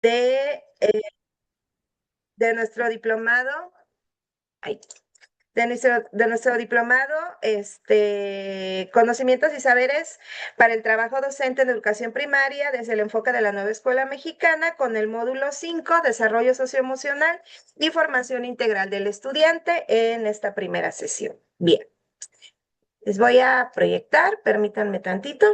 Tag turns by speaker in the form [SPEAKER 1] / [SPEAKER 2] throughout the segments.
[SPEAKER 1] de, eh, de nuestro diplomado, ay, de nuestro diplomado, Conocimientos y Saberes para el Trabajo Docente en Educación Primaria desde el enfoque de la nueva escuela mexicana con el módulo 5 Desarrollo Socioemocional y Formación Integral del Estudiante en esta primera sesión. Bien, les voy a proyectar, permítanme tantito.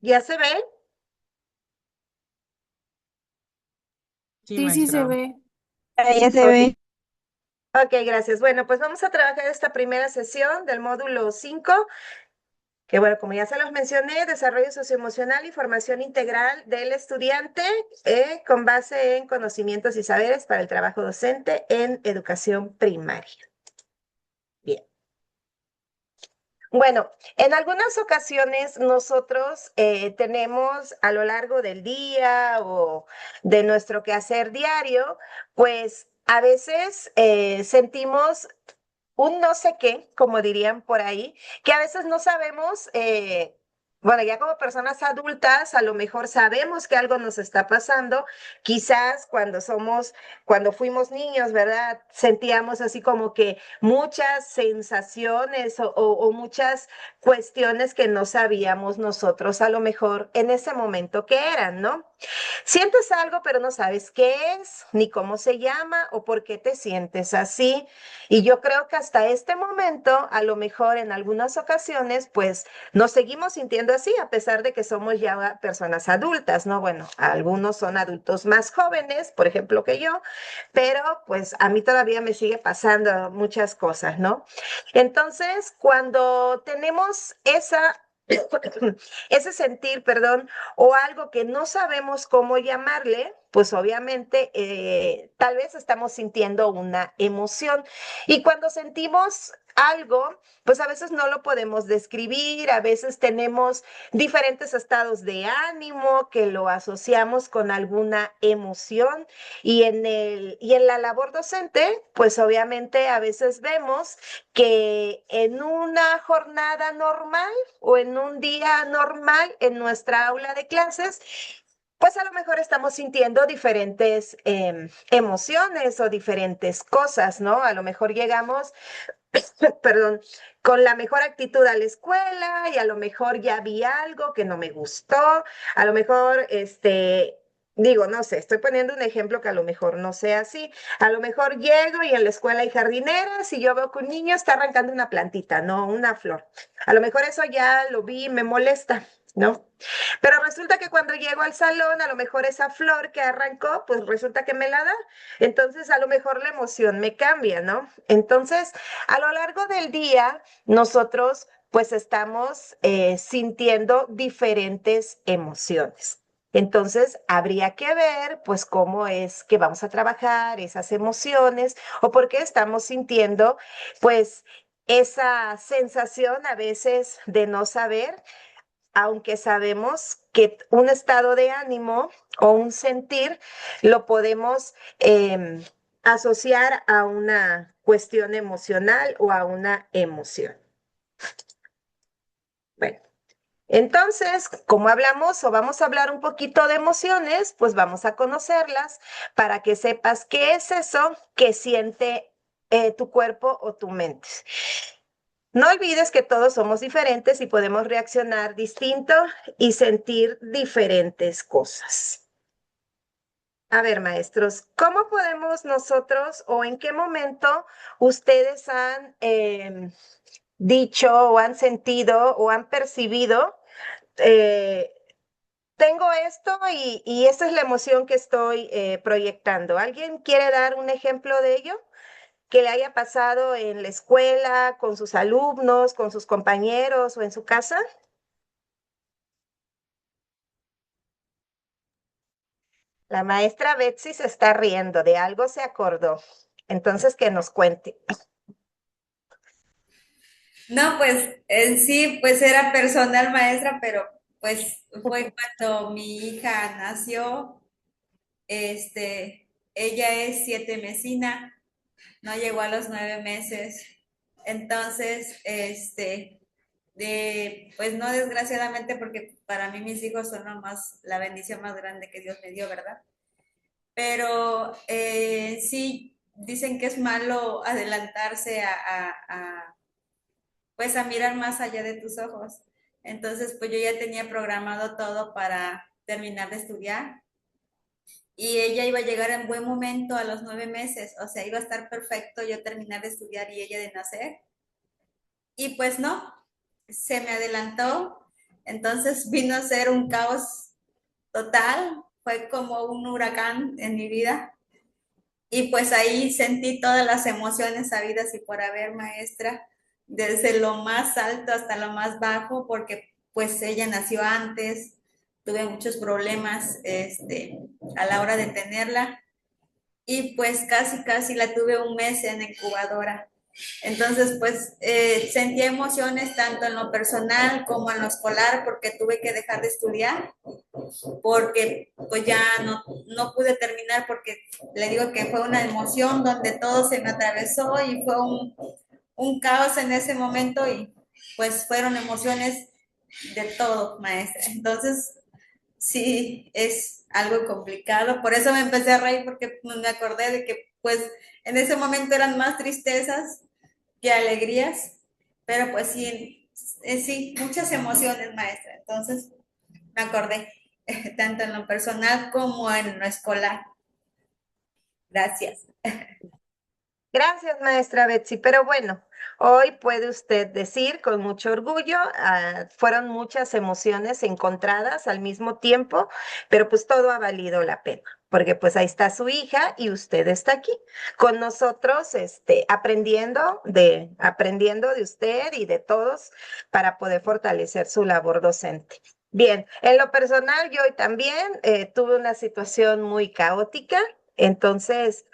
[SPEAKER 1] ¿Ya se ve?
[SPEAKER 2] Sí,
[SPEAKER 3] Sí, sí se
[SPEAKER 2] maestra.
[SPEAKER 3] ve.
[SPEAKER 4] Ahí ya se
[SPEAKER 1] Ok,
[SPEAKER 4] ve.
[SPEAKER 1] ok, gracias. Bueno, pues vamos a trabajar esta primera sesión del módulo 5, que bueno, como ya se los mencioné, desarrollo socioemocional y formación integral del estudiante con base en conocimientos y saberes para el trabajo docente en educación primaria. Bien. Bueno, en algunas ocasiones nosotros tenemos a lo largo del día o de nuestro quehacer diario, pues a veces sentimos un no sé qué, como dirían por ahí, que a veces no sabemos, bueno, ya como personas adultas, a lo mejor sabemos que algo nos está pasando, quizás cuando fuimos niños, ¿verdad? Sentíamos así como que muchas sensaciones o muchas cuestiones que no sabíamos nosotros a lo mejor en ese momento que eran, ¿no? Sientes algo, pero no sabes qué es, ni cómo se llama o por qué te sientes así. Y yo creo que hasta este momento, a lo mejor en algunas ocasiones, pues nos seguimos sintiendo así, a pesar de que somos ya personas adultas, ¿no? Bueno, algunos son adultos más jóvenes, por ejemplo, que yo, pero pues a mí todavía me sigue pasando muchas cosas, ¿no? Entonces, cuando tenemos ese sentir, perdón, o algo que no sabemos cómo llamarle, pues obviamente tal vez estamos sintiendo una emoción. Y cuando sentimos algo, pues a veces no lo podemos describir, a veces tenemos diferentes estados de ánimo que lo asociamos con alguna emoción y en la labor docente, pues obviamente a veces vemos que en una jornada normal o en un día normal en nuestra aula de clases, pues a lo mejor estamos sintiendo diferentes emociones o diferentes cosas, ¿no? A lo mejor llegamos, perdón, con la mejor actitud a la escuela y a lo mejor ya vi algo que no me gustó, a lo mejor, digo, no sé, estoy poniendo un ejemplo que a lo mejor no sea así. A lo mejor llego y en la escuela hay jardineras y yo veo que un niño está arrancando una plantita, no una flor. A lo mejor eso ya lo vi y me molesta, ¿no? Pero resulta que cuando llego al salón, a lo mejor esa flor que arrancó, pues resulta que me la da. Entonces, a lo mejor la emoción me cambia, ¿no? Entonces, a lo largo del día, nosotros pues estamos sintiendo diferentes emociones. Entonces, habría que ver, pues, cómo es que vamos a trabajar esas emociones o por qué estamos sintiendo, pues, esa sensación a veces de no saber, aunque sabemos que un estado de ánimo o un sentir lo podemos asociar a una cuestión emocional o a una emoción. Bueno, entonces, como hablamos o vamos a hablar un poquito de emociones, pues vamos a conocerlas para que sepas qué es eso que siente tu cuerpo o tu mente. No olvides que todos somos diferentes y podemos reaccionar distinto y sentir diferentes cosas. A ver, maestros, ¿cómo podemos nosotros o en qué momento ustedes han dicho o han sentido o han percibido, eh, tengo esto y esta es la emoción que estoy proyectando? ¿Alguien quiere dar un ejemplo de ello? que le haya pasado en la escuela, con sus alumnos, con sus compañeros o en su casa? La maestra Betsy se está riendo, de algo se acordó. Entonces, que nos cuente.
[SPEAKER 3] No, pues en sí, pues era personal maestra, pero pues fue cuando mi hija nació, ella es 7 mesina, no llegó a los 9 meses. Entonces, pues no desgraciadamente, porque para mí mis hijos son la bendición más grande que Dios me dio, ¿verdad? Pero sí, dicen que es malo adelantarse pues a mirar más allá de tus ojos. Entonces, pues yo ya tenía programado todo para terminar de estudiar y ella iba a llegar en buen momento a los 9 meses, o sea, iba a estar perfecto yo terminar de estudiar y ella de nacer. Y pues no, se me adelantó, entonces vino a ser un caos total, fue como un huracán en mi vida. Y pues ahí sentí todas las emociones habidas y por haber, maestra, desde lo más alto hasta lo más bajo, porque pues ella nació antes, tuve muchos problemas a la hora de tenerla y pues casi la tuve un mes en incubadora. Entonces, pues sentí emociones tanto en lo personal como en lo escolar, porque tuve que dejar de estudiar, porque pues ya no pude terminar, porque le digo que fue una emoción donde todo se me atravesó y fue un caos en ese momento y pues fueron emociones de todo, maestra. Entonces, sí, es algo complicado. Por eso me empecé a reír, porque me acordé de que pues en ese momento eran más tristezas que alegrías, pero pues sí, sí, muchas emociones, maestra. Entonces me acordé, tanto en lo personal como en lo escolar. Gracias.
[SPEAKER 1] Gracias, maestra Betsy. Pero bueno, hoy puede usted decir con mucho orgullo, fueron muchas emociones encontradas al mismo tiempo, pero pues todo ha valido la pena, porque pues ahí está su hija y usted está aquí con nosotros, aprendiendo de usted y de todos para poder fortalecer su labor docente. Bien, en lo personal, yo hoy también tuve una situación muy caótica, entonces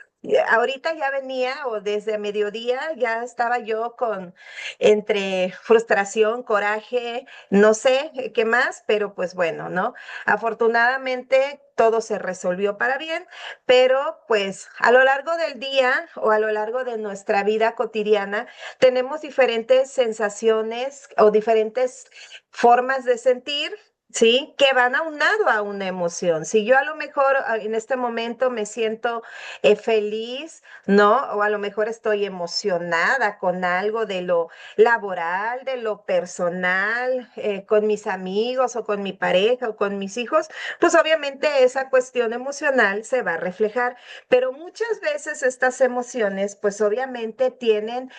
[SPEAKER 1] ahorita ya venía o desde mediodía ya estaba yo con entre frustración, coraje, no sé qué más, pero pues bueno, ¿no? Afortunadamente todo se resolvió para bien, pero pues a lo largo del día o a lo largo de nuestra vida cotidiana tenemos diferentes sensaciones o diferentes formas de sentir. Sí, que van aunado a una emoción. Si yo a lo mejor en este momento me siento feliz, ¿no? O a lo mejor estoy emocionada con algo de lo laboral, de lo personal, con mis amigos o con mi pareja o con mis hijos, pues obviamente esa cuestión emocional se va a reflejar, pero muchas veces estas emociones, pues obviamente tienen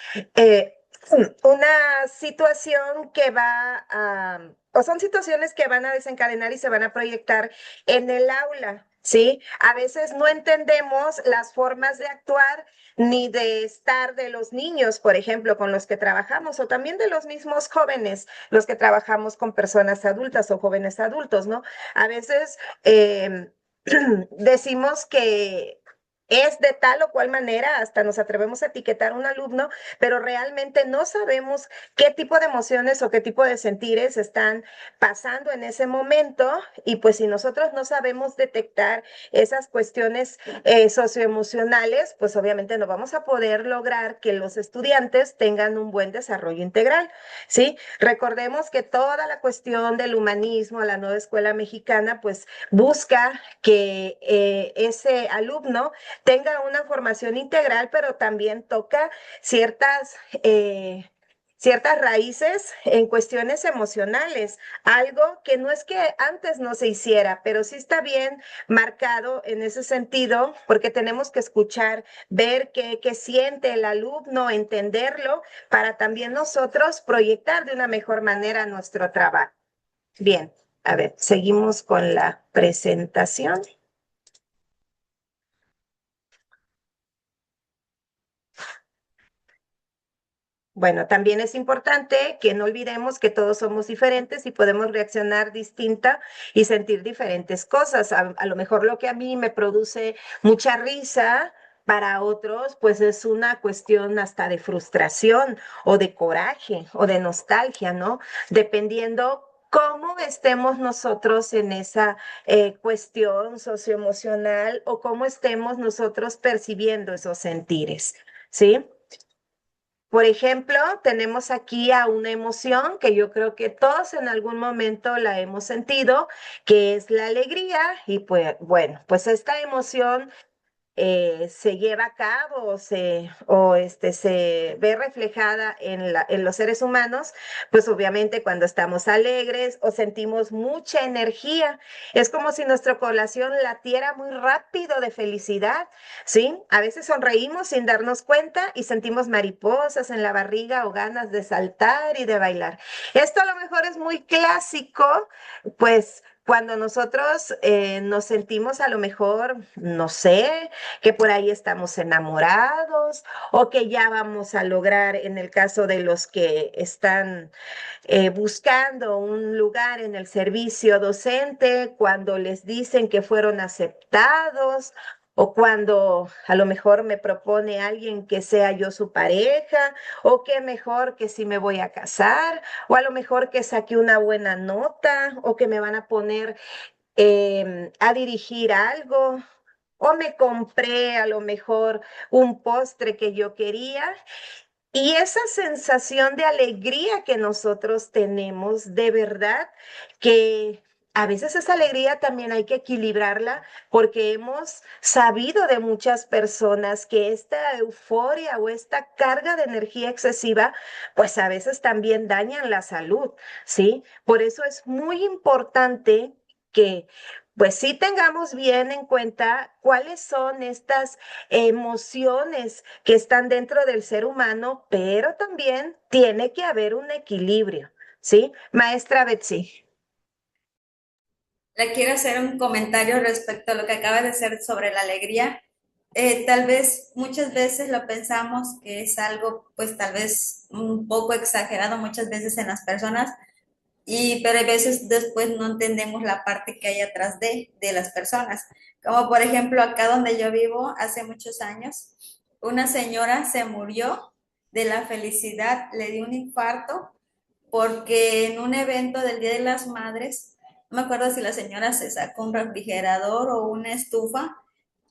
[SPEAKER 1] una situación que va a, o son situaciones que van a desencadenar y se van a proyectar en el aula. ¿Sí? A veces no entendemos las formas de actuar ni de estar de los niños, por ejemplo, con los que trabajamos, o también de los mismos jóvenes, los que trabajamos con personas adultas o jóvenes adultos, ¿no? A veces decimos que es de tal o cual manera, hasta nos atrevemos a etiquetar a un alumno, pero realmente no sabemos qué tipo de emociones o qué tipo de sentires están pasando en ese momento y pues si nosotros no sabemos detectar esas cuestiones socioemocionales, pues obviamente no vamos a poder lograr que los estudiantes tengan un buen desarrollo integral, ¿sí? Recordemos que toda la cuestión del humanismo, la nueva escuela mexicana, pues busca que ese alumno tenga una formación integral, pero también toca ciertas... ciertas raíces en cuestiones emocionales, algo que no es que antes no se hiciera, pero sí está bien marcado en ese sentido, porque tenemos que escuchar, ver qué siente el alumno, entenderlo, para también nosotros proyectar de una mejor manera nuestro trabajo. Bien, a ver, seguimos con la presentación. bueno, también es importante que no olvidemos que todos somos diferentes y podemos reaccionar distinta y sentir diferentes cosas. A lo mejor lo que a mí me produce mucha risa, para otros, pues es una cuestión hasta de frustración o de coraje o de nostalgia, ¿no? Dependiendo cómo estemos nosotros en esa cuestión socioemocional o cómo estemos nosotros percibiendo esos sentires, ¿sí? Por ejemplo, tenemos aquí a una emoción que yo creo que todos en algún momento la hemos sentido, que es la alegría. Y pues bueno, pues esta emoción se lleva a cabo se ve reflejada en los seres humanos, pues obviamente cuando estamos alegres o sentimos mucha energía, es como si nuestro corazón latiera muy rápido de felicidad, ¿sí? A veces sonreímos sin darnos cuenta y sentimos mariposas en la barriga o ganas de saltar y de bailar. Esto a lo mejor es muy clásico, pues cuando nosotros nos sentimos a lo mejor, no sé, que por ahí estamos enamorados o que ya vamos a lograr, en el caso de los que están buscando un lugar en el servicio docente, cuando les dicen que fueron aceptados. O cuando a lo mejor me propone alguien que sea yo su pareja, o que mejor que si me voy a casar, o a lo mejor que saque una buena nota, o que me van a poner a dirigir algo, o me compré a lo mejor un postre que yo quería. Y esa sensación de alegría que nosotros tenemos, de verdad que a veces esa alegría también hay que equilibrarla porque hemos sabido de muchas personas que esta euforia o esta carga de energía excesiva, pues a veces también dañan la salud, ¿sí? Por eso es muy importante que pues sí tengamos bien en cuenta cuáles son estas emociones que están dentro del ser humano, pero también tiene que haber un equilibrio, ¿sí? Maestra Betsy.
[SPEAKER 3] Le quiero hacer un comentario respecto a lo que acaba de decir sobre la alegría. Tal vez muchas veces lo pensamos que es algo, pues tal vez un poco exagerado muchas veces en las personas, pero a veces después no entendemos la parte que hay atrás de las personas. Como por ejemplo acá donde yo vivo, hace muchos años, una señora se murió de la felicidad, le dio un infarto porque en un evento del Día de las Madres, no me acuerdo si la señora se sacó un refrigerador o una estufa,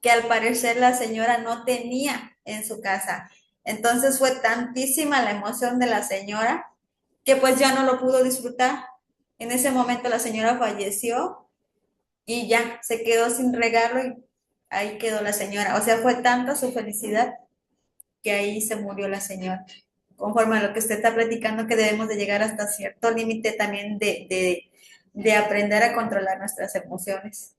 [SPEAKER 3] que al parecer la señora no tenía en su casa. Entonces fue tantísima la emoción de la señora que pues ya no lo pudo disfrutar. En ese momento la señora falleció y ya se quedó sin regalo y ahí quedó la señora. O sea, fue tanta su felicidad que ahí se murió la señora. Conforme a lo que usted está platicando, que debemos de llegar hasta cierto límite también de aprender a controlar nuestras emociones.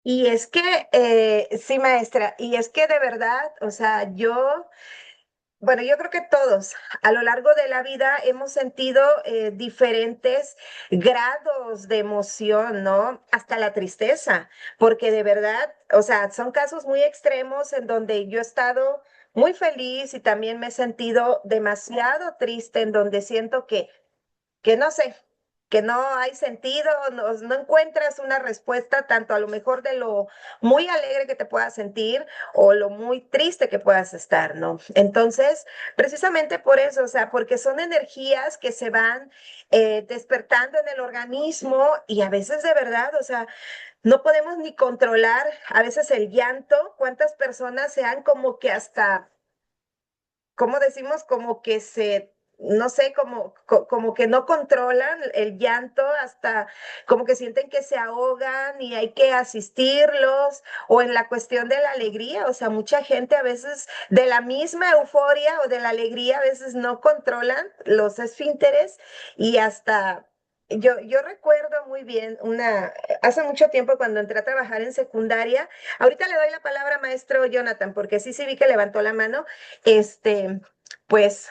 [SPEAKER 1] Y es que, sí, maestra, y es que de verdad, o sea, bueno, yo creo que todos a lo largo de la vida hemos sentido diferentes grados de emoción, ¿no? Hasta la tristeza, porque de verdad, o sea, son casos muy extremos en donde yo he estado muy feliz y también me he sentido demasiado triste, en donde siento que no sé, que no hay sentido, no encuentras una respuesta tanto a lo mejor de lo muy alegre que te puedas sentir o lo muy triste que puedas estar, ¿no? Entonces, precisamente por eso, o sea, porque son energías que se van despertando en el organismo y a veces de verdad, o sea, no podemos ni controlar a veces el llanto, cuántas personas se han como que hasta ¿cómo decimos? Como que no sé, como que no controlan el llanto, hasta como que sienten que se ahogan y hay que asistirlos, o en la cuestión de la alegría, o sea, mucha gente a veces de la misma euforia o de la alegría a veces no controlan los esfínteres y hasta... Yo recuerdo muy bien hace mucho tiempo cuando entré a trabajar en secundaria, ahorita le doy la palabra a maestro Jonathan, porque sí vi que levantó la mano, este, pues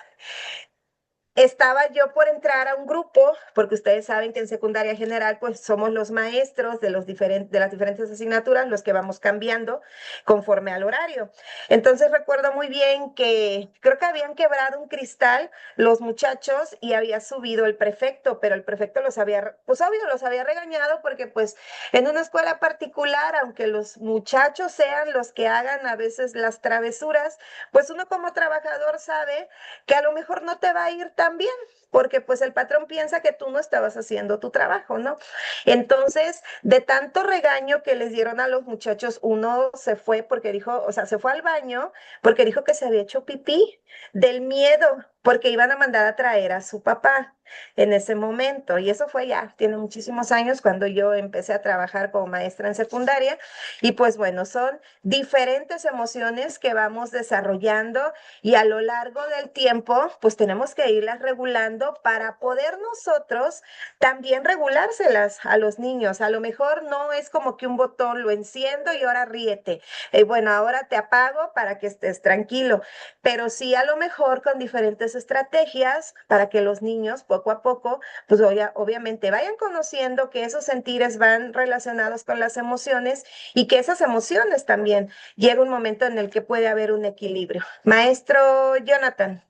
[SPEAKER 1] estaba yo por entrar a un grupo, porque ustedes saben que en secundaria general, pues somos los maestros de, de las diferentes asignaturas, los que vamos cambiando conforme al horario. Entonces recuerdo muy bien que creo que habían quebrado un cristal los muchachos y había subido el prefecto, pero el prefecto los había, pues obvio, los había regañado porque pues en una escuela particular, aunque los muchachos sean los que hagan a veces las travesuras, pues uno como trabajador sabe que a lo mejor no te va a ir tan bien, porque pues el patrón piensa que tú no estabas haciendo tu trabajo, ¿no? Entonces, de tanto regaño que les dieron a los muchachos, uno se fue porque dijo, o sea, se fue al baño porque dijo que se había hecho pipí del miedo, porque iban a mandar a traer a su papá en ese momento. Y eso fue ya, tiene muchísimos años cuando yo empecé a trabajar como maestra en secundaria. Y pues bueno, son diferentes emociones que vamos desarrollando y a lo largo del tiempo, pues tenemos que irlas regulando para poder nosotros también regulárselas a los niños. A lo mejor no es como que un botón lo enciendo y ahora ríete. Bueno, ahora te apago para que estés tranquilo, pero sí a lo mejor con diferentes estrategias para que los niños poco a poco, pues obviamente vayan conociendo que esos sentires van relacionados con las emociones y que esas emociones también llega un momento en el que puede haber un equilibrio. Maestro Jonathan,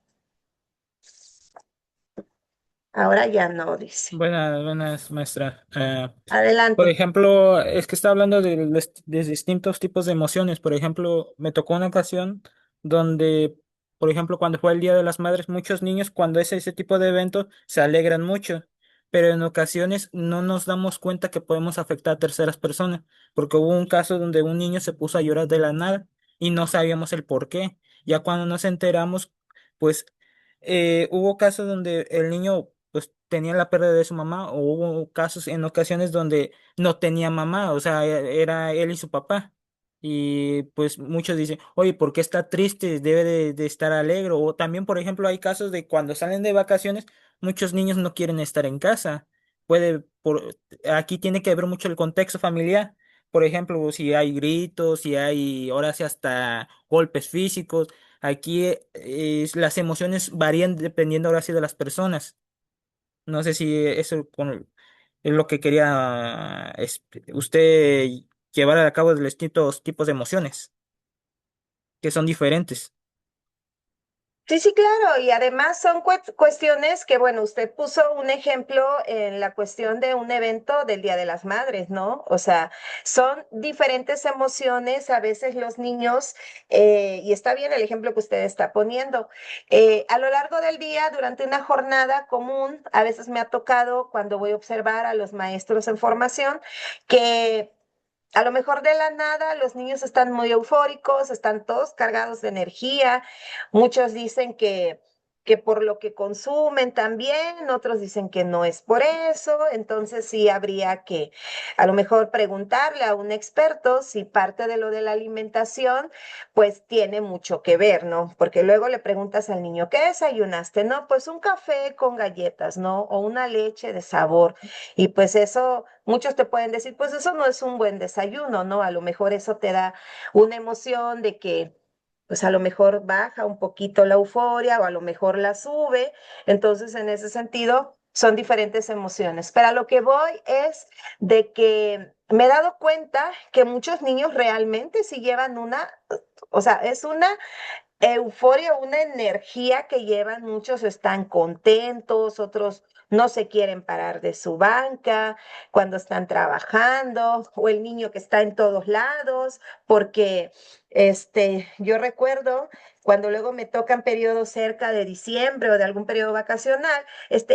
[SPEAKER 1] ahora ya no dice.
[SPEAKER 2] Buenas, buenas, maestra. Por
[SPEAKER 1] Adelante.
[SPEAKER 2] ejemplo, es que está hablando de distintos tipos de emociones. Por ejemplo, me tocó una ocasión donde, por ejemplo, cuando fue el Día de las Madres, muchos niños, cuando es ese tipo de evento, se alegran mucho, pero en ocasiones no nos damos cuenta que podemos afectar a terceras personas, porque hubo un caso donde un niño se puso a llorar de la nada y no sabíamos el por qué. Ya cuando nos enteramos, pues hubo casos donde el niño pues tenía la pérdida de su mamá, o hubo casos en ocasiones donde no tenía mamá, o sea, era él y su papá. Y pues muchos dicen, oye, ¿por qué está triste? Debe de estar alegre. O también, por ejemplo, hay casos de cuando salen de vacaciones, muchos niños no quieren estar en casa. Aquí tiene que ver mucho el contexto familiar. Por ejemplo, si hay gritos, si hay, ahora sí, hasta golpes físicos. Aquí las emociones varían dependiendo ahora sí de las personas. No sé si es lo que quería usted llevar a cabo de los distintos tipos de emociones, que son diferentes.
[SPEAKER 1] Sí, sí, claro, y además son cuestiones que, bueno, usted puso un ejemplo en la cuestión de un evento del Día de las Madres, ¿no? O sea, son diferentes emociones, a veces los niños, y está bien el ejemplo que usted está poniendo, a lo largo del día, durante una jornada común, a veces me ha tocado cuando voy a observar a los maestros en formación, que a lo mejor de la nada los niños están muy eufóricos, están todos cargados de energía. Muchos dicen que por lo que consumen también, otros dicen que no es por eso. Entonces sí habría que a lo mejor preguntarle a un experto si parte de lo de la alimentación pues tiene mucho que ver, ¿no? Porque luego le preguntas al niño, ¿qué desayunaste? No, pues un café con galletas, ¿no? O una leche de sabor. Y pues eso, muchos te pueden decir, pues eso no es un buen desayuno, ¿no? A lo mejor eso te da una emoción de que, pues a lo mejor baja un poquito la euforia o a lo mejor la sube. Entonces, en ese sentido, son diferentes emociones. Pero a lo que voy es de que me he dado cuenta que muchos niños realmente sí llevan una, o sea, es una euforia, una energía que llevan, muchos están contentos, otros no se quieren parar de su banca cuando están trabajando, o el niño que está en todos lados, porque yo recuerdo cuando luego me tocan periodos cerca de diciembre o de algún periodo vacacional,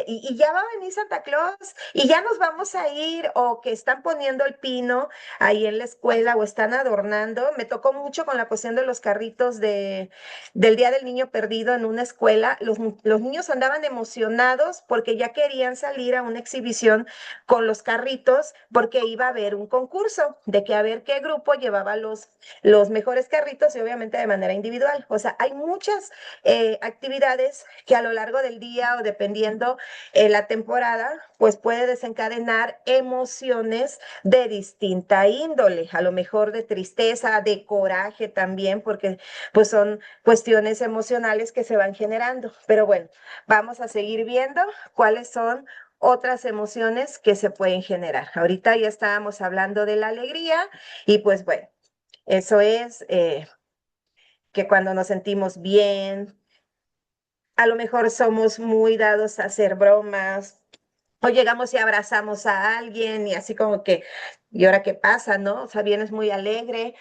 [SPEAKER 1] y ya va a venir Santa Claus y ya nos vamos a ir, o que están poniendo el pino ahí en la escuela o están adornando. Me tocó mucho con la cuestión de los carritos del Día del Niño Perdido en una escuela. Los niños andaban emocionados porque ya querían salir a una exhibición con los carritos porque iba a haber un concurso de que a ver qué grupo llevaba los mejores carritos y obviamente de manera individual. O sea, hay muchas actividades que a lo largo del día o dependiendo la temporada, pues puede desencadenar emociones de distinta índole, a lo mejor de tristeza, de coraje también, porque pues son cuestiones emocionales que se van generando. Pero bueno, vamos a seguir viendo cuáles son otras emociones que se pueden generar. Ahorita ya estábamos hablando de la alegría y pues bueno, eso es que cuando nos sentimos bien, a lo mejor somos muy dados a hacer bromas o llegamos y abrazamos a alguien y así como que, ¿y ahora qué pasa, no? O sea, vienes muy alegre.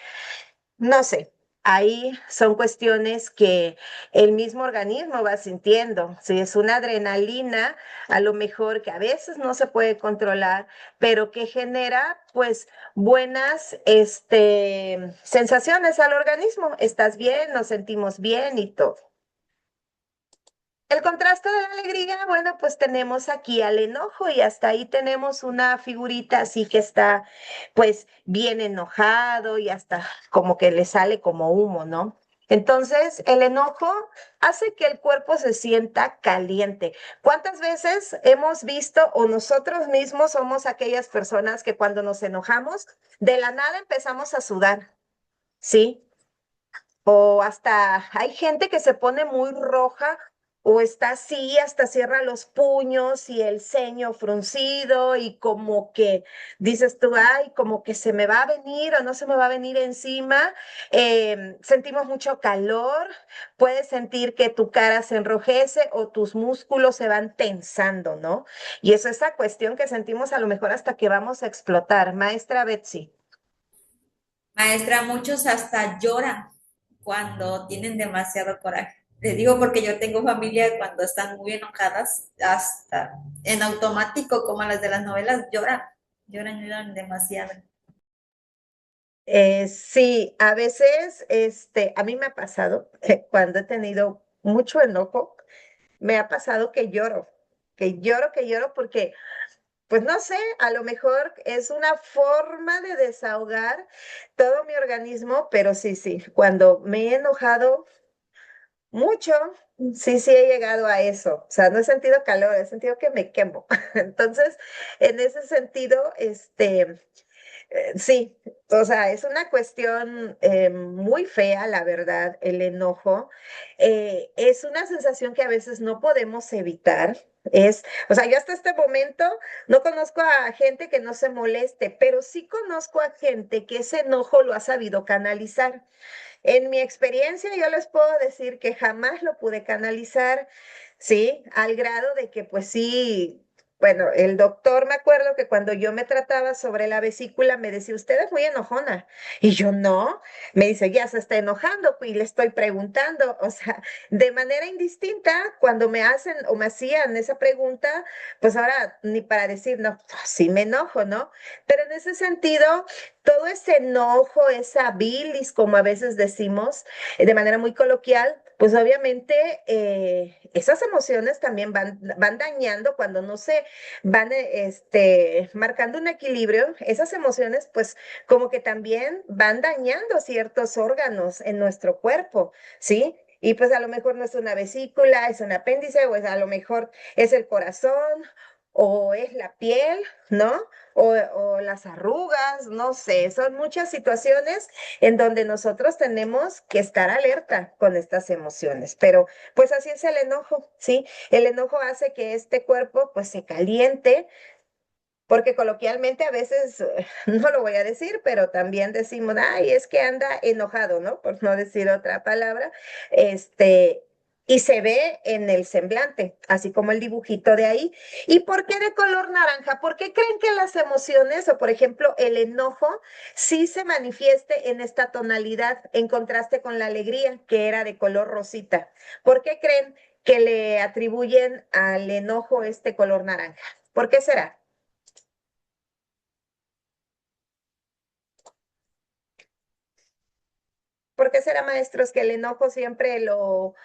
[SPEAKER 1] No sé, ahí son cuestiones que el mismo organismo va sintiendo. Si es una adrenalina, a lo mejor que a veces no se puede controlar, pero que genera pues buenas sensaciones al organismo. Estás bien, nos sentimos bien y todo. El contraste de la alegría, bueno, pues tenemos aquí al enojo y hasta ahí tenemos una figurita así que está pues bien enojado y hasta como que le sale como humo, ¿no? Entonces, el enojo hace que el cuerpo se sienta caliente. ¿Cuántas veces hemos visto o nosotros mismos somos aquellas personas que cuando nos enojamos, de la nada empezamos a sudar, ¿sí? O hasta hay gente que se pone muy roja o está así, hasta cierra los puños y el ceño fruncido y como que dices tú, ay, como que se me va a venir o no se me va a venir encima. Sentimos mucho calor, puedes sentir que tu cara se enrojece o tus músculos se van tensando, ¿no? Y es esa cuestión que sentimos a lo mejor hasta que vamos a explotar. Maestra Betsy.
[SPEAKER 3] Maestra, muchos hasta lloran cuando tienen demasiado coraje. Les digo porque yo tengo familia cuando están muy enojadas, hasta en automático, como las de las novelas, lloran, lloran, lloran demasiado.
[SPEAKER 1] Sí, a veces, a mí me ha pasado que cuando he tenido mucho enojo, me ha pasado que lloro porque, pues no sé, a lo mejor es una forma de desahogar todo mi organismo, pero sí, sí, cuando me he enojado mucho, sí, sí he llegado a eso. O sea, no he sentido calor, he sentido que me quemo. Entonces, en ese sentido, sí, o sea, es una cuestión muy fea, la verdad, el enojo. Es una sensación que a veces no podemos evitar. O sea, yo hasta este momento no conozco a gente que no se moleste, pero sí conozco a gente que ese enojo lo ha sabido canalizar. En mi experiencia, yo les puedo decir que jamás lo pude canalizar, ¿sí? Al grado de que, pues sí, bueno, el doctor me acuerdo que cuando yo me trataba sobre la vesícula me decía, usted es muy enojona. Y yo no, me dice, ya se está enojando y le estoy preguntando, o sea, de manera indistinta, cuando me hacen o me hacían esa pregunta, pues ahora ni para decir, no, sí me enojo, ¿no? Pero en ese sentido todo ese enojo, esa bilis, como a veces decimos, de manera muy coloquial, pues obviamente esas emociones también van dañando cuando no se van marcando un equilibrio, esas emociones pues como que también van dañando ciertos órganos en nuestro cuerpo, ¿sí? Y pues a lo mejor no es una vesícula, es un apéndice, o es, a lo mejor es el corazón o es la piel, ¿no? O las arrugas, no sé, son muchas situaciones en donde nosotros tenemos que estar alerta con estas emociones, pero pues así es el enojo, ¿sí? El enojo hace que este cuerpo pues se caliente, porque coloquialmente a veces, no lo voy a decir, pero también decimos, ay, es que anda enojado, ¿no? Por no decir otra palabra, y se ve en el semblante, así como el dibujito de ahí. ¿Y por qué de color naranja? ¿Por qué creen que las emociones, o por ejemplo el enojo, sí se manifieste en esta tonalidad, en contraste con la alegría, que era de color rosita? ¿Por qué creen que le atribuyen al enojo este color naranja? ¿Por qué será? ¿Por qué será, maestros, que el enojo siempre lo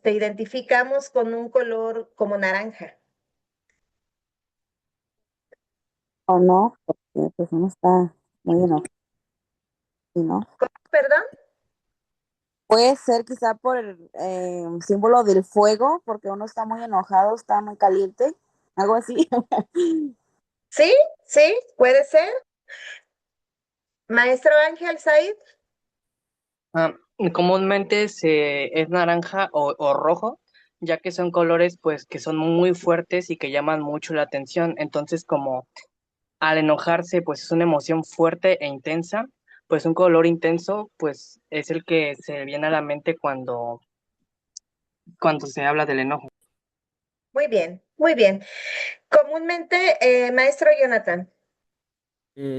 [SPEAKER 1] identificamos con un color como naranja?
[SPEAKER 4] O no, porque pues uno está muy enojado, ¿no?
[SPEAKER 1] perdón.
[SPEAKER 4] Puede ser quizá por el símbolo del fuego, porque uno está muy enojado, está muy caliente, algo así.
[SPEAKER 1] Sí, sí, puede ser. Maestro Ángel Said.
[SPEAKER 5] Ah, comúnmente es naranja o rojo, ya que son colores pues que son muy fuertes y que llaman mucho la atención. Entonces, como al enojarse pues es una emoción fuerte e intensa, pues un color intenso pues es el que se viene a la mente cuando se habla del enojo.
[SPEAKER 1] Muy bien, muy bien. Comúnmente, maestro Jonathan.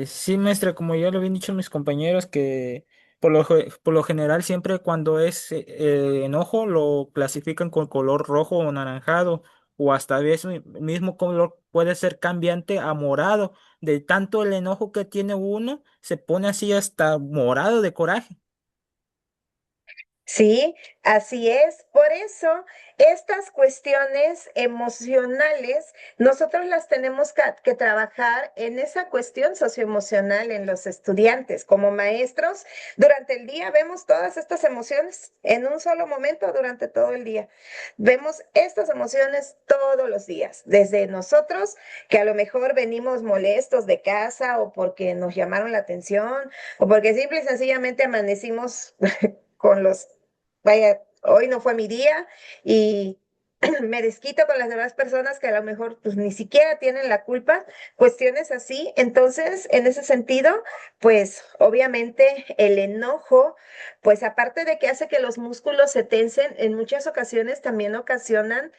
[SPEAKER 2] Sí, maestra, como ya lo habían dicho mis compañeros, que por lo general siempre cuando es enojo lo clasifican con color rojo o anaranjado, o hasta a veces el mismo color puede ser cambiante a morado. De tanto el enojo que tiene uno, se pone así hasta morado de coraje.
[SPEAKER 1] Sí, así es. Por eso, estas cuestiones emocionales, nosotros las tenemos que trabajar en esa cuestión socioemocional en los estudiantes. Como maestros, durante el día vemos todas estas emociones en un solo momento durante todo el día. Vemos estas emociones todos los días, desde nosotros, que a lo mejor venimos molestos de casa o porque nos llamaron la atención o porque simple y sencillamente amanecimos con los vaya, hoy no fue mi día y me desquito con las demás personas que a lo mejor pues ni siquiera tienen la culpa, cuestiones así. Entonces, en ese sentido, pues obviamente el enojo, pues aparte de que hace que los músculos se tensen, en muchas ocasiones también ocasionan,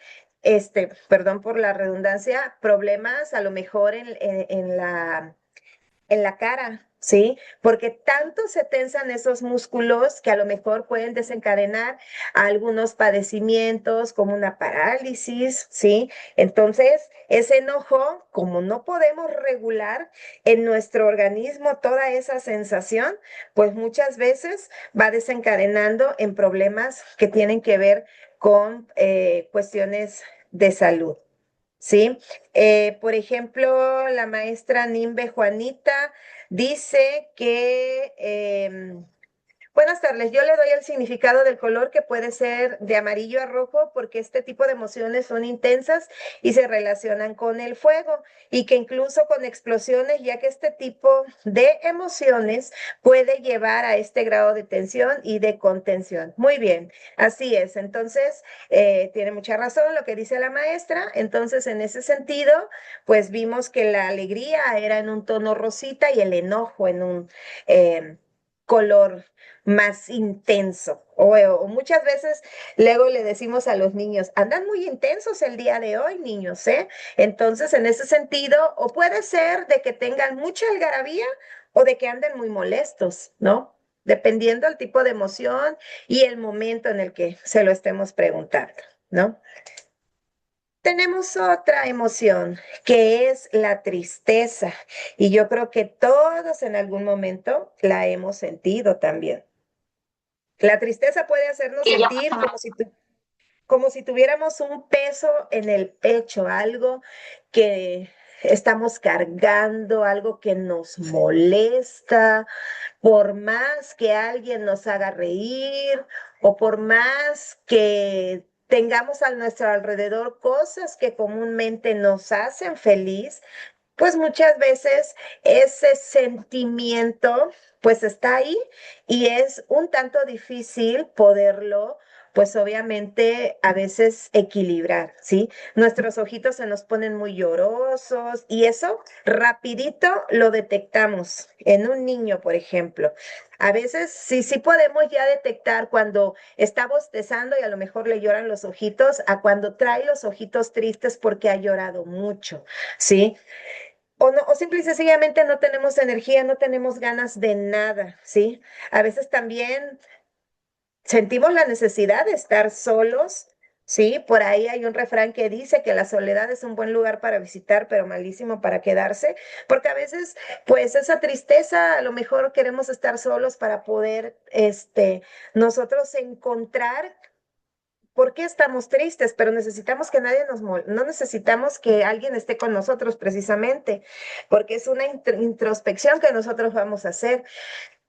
[SPEAKER 1] perdón por la redundancia, problemas a lo mejor en la cara, ¿sí? Porque tanto se tensan esos músculos que a lo mejor pueden desencadenar algunos padecimientos como una parálisis, ¿sí? Entonces, ese enojo, como no podemos regular en nuestro organismo toda esa sensación, pues muchas veces va desencadenando en problemas que tienen que ver con cuestiones de salud. ¿Sí? Por ejemplo, la maestra Nimbe Juanita dice que buenas tardes, yo le doy el significado del color que puede ser de amarillo a rojo porque este tipo de emociones son intensas y se relacionan con el fuego y que incluso con explosiones, ya que este tipo de emociones puede llevar a este grado de tensión y de contención. Muy bien, así es. Entonces, tiene mucha razón lo que dice la maestra. Entonces, en ese sentido, pues vimos que la alegría era en un tono rosita y el enojo en un color más intenso. O muchas veces luego le decimos a los niños, andan muy intensos el día de hoy, niños, ¿eh? Entonces, en ese sentido, o puede ser de que tengan mucha algarabía o de que anden muy molestos, ¿no? Dependiendo del tipo de emoción y el momento en el que se lo estemos preguntando, ¿no? Tenemos otra emoción que es la tristeza y yo creo que todos en algún momento la hemos sentido también. La tristeza puede hacernos sentir como si tuviéramos un peso en el pecho, algo que estamos cargando, algo que nos molesta, por más que alguien nos haga reír o por más que tengamos a nuestro alrededor cosas que comúnmente nos hacen feliz, pues muchas veces ese sentimiento pues está ahí y es un tanto difícil poderlo pues obviamente a veces equilibrar, ¿sí? Nuestros ojitos se nos ponen muy llorosos y eso rapidito lo detectamos en un niño, por ejemplo. A veces sí podemos ya detectar cuando está bostezando y a lo mejor le lloran los ojitos a cuando trae los ojitos tristes porque ha llorado mucho, ¿sí? O, no, o simple y sencillamente no tenemos energía, no tenemos ganas de nada, ¿sí? A veces también sentimos la necesidad de estar solos, ¿sí? Por ahí hay un refrán que dice que la soledad es un buen lugar para visitar, pero malísimo para quedarse, porque a veces, pues esa tristeza, a lo mejor queremos estar solos para poder, nosotros encontrar ¿por qué estamos tristes? Pero necesitamos que nadie no necesitamos que alguien esté con nosotros precisamente, porque es una introspección que nosotros vamos a hacer.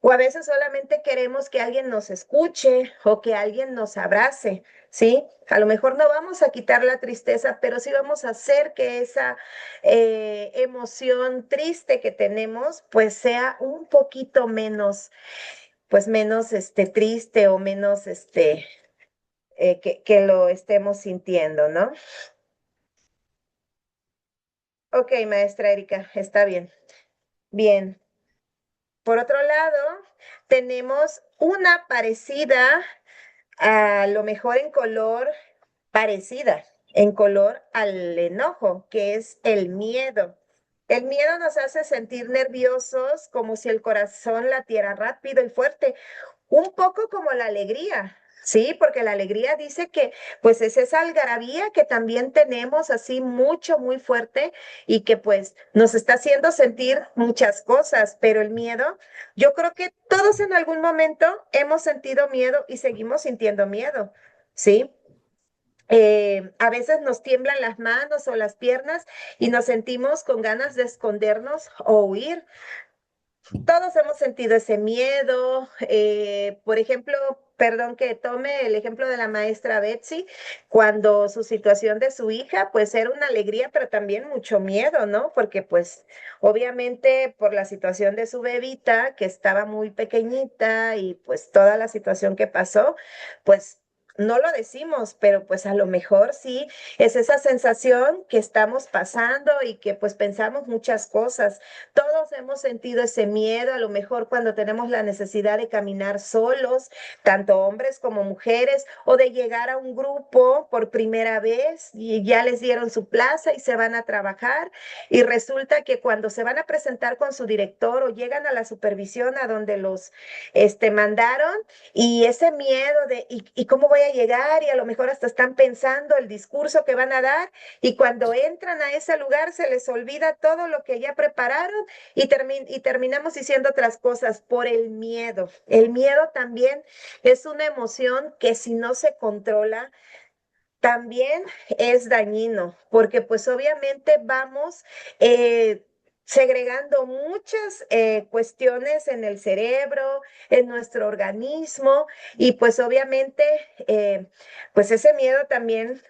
[SPEAKER 1] O a veces solamente queremos que alguien nos escuche o que alguien nos abrace, ¿sí? A lo mejor no vamos a quitar la tristeza, pero sí vamos a hacer que esa emoción triste que tenemos, pues sea un poquito menos, pues menos triste o menos que lo estemos sintiendo, ¿no? Ok, maestra Erika, está bien. Bien. Por otro lado, tenemos una parecida, a lo mejor en color, parecida en color al enojo, que es el miedo. El miedo nos hace sentir nerviosos, como si el corazón latiera rápido y fuerte, un poco como la alegría. Sí, porque la alegría dice que pues es esa algarabía que también tenemos así mucho, muy fuerte y que pues nos está haciendo sentir muchas cosas, pero el miedo, yo creo que todos en algún momento hemos sentido miedo y seguimos sintiendo miedo, ¿sí? A veces nos tiemblan las manos o las piernas y nos sentimos con ganas de escondernos o huir. Todos hemos sentido ese miedo. Por ejemplo, perdón que tome el ejemplo de la maestra Betsy, cuando su situación de su hija, pues era una alegría, pero también mucho miedo, ¿no? Porque pues obviamente por la situación de su bebita, que estaba muy pequeñita y pues toda la situación que pasó, pues no lo decimos, pero pues a lo mejor sí es esa sensación que estamos pasando y que pues pensamos muchas cosas. Todos hemos sentido ese miedo, a lo mejor cuando tenemos la necesidad de caminar solos, tanto hombres como mujeres, o de llegar a un grupo por primera vez y ya les dieron su plaza y se van a trabajar y resulta que cuando se van a presentar con su director o llegan a la supervisión a donde los mandaron y ese miedo de ¿y cómo voy a llegar? Y a lo mejor hasta están pensando el discurso que van a dar y cuando entran a ese lugar se les olvida todo lo que ya prepararon y terminamos diciendo otras cosas por el miedo. El miedo también es una emoción que si no se controla, también es dañino, porque pues obviamente vamos segregando muchas cuestiones en el cerebro, en nuestro organismo, y pues obviamente pues ese miedo también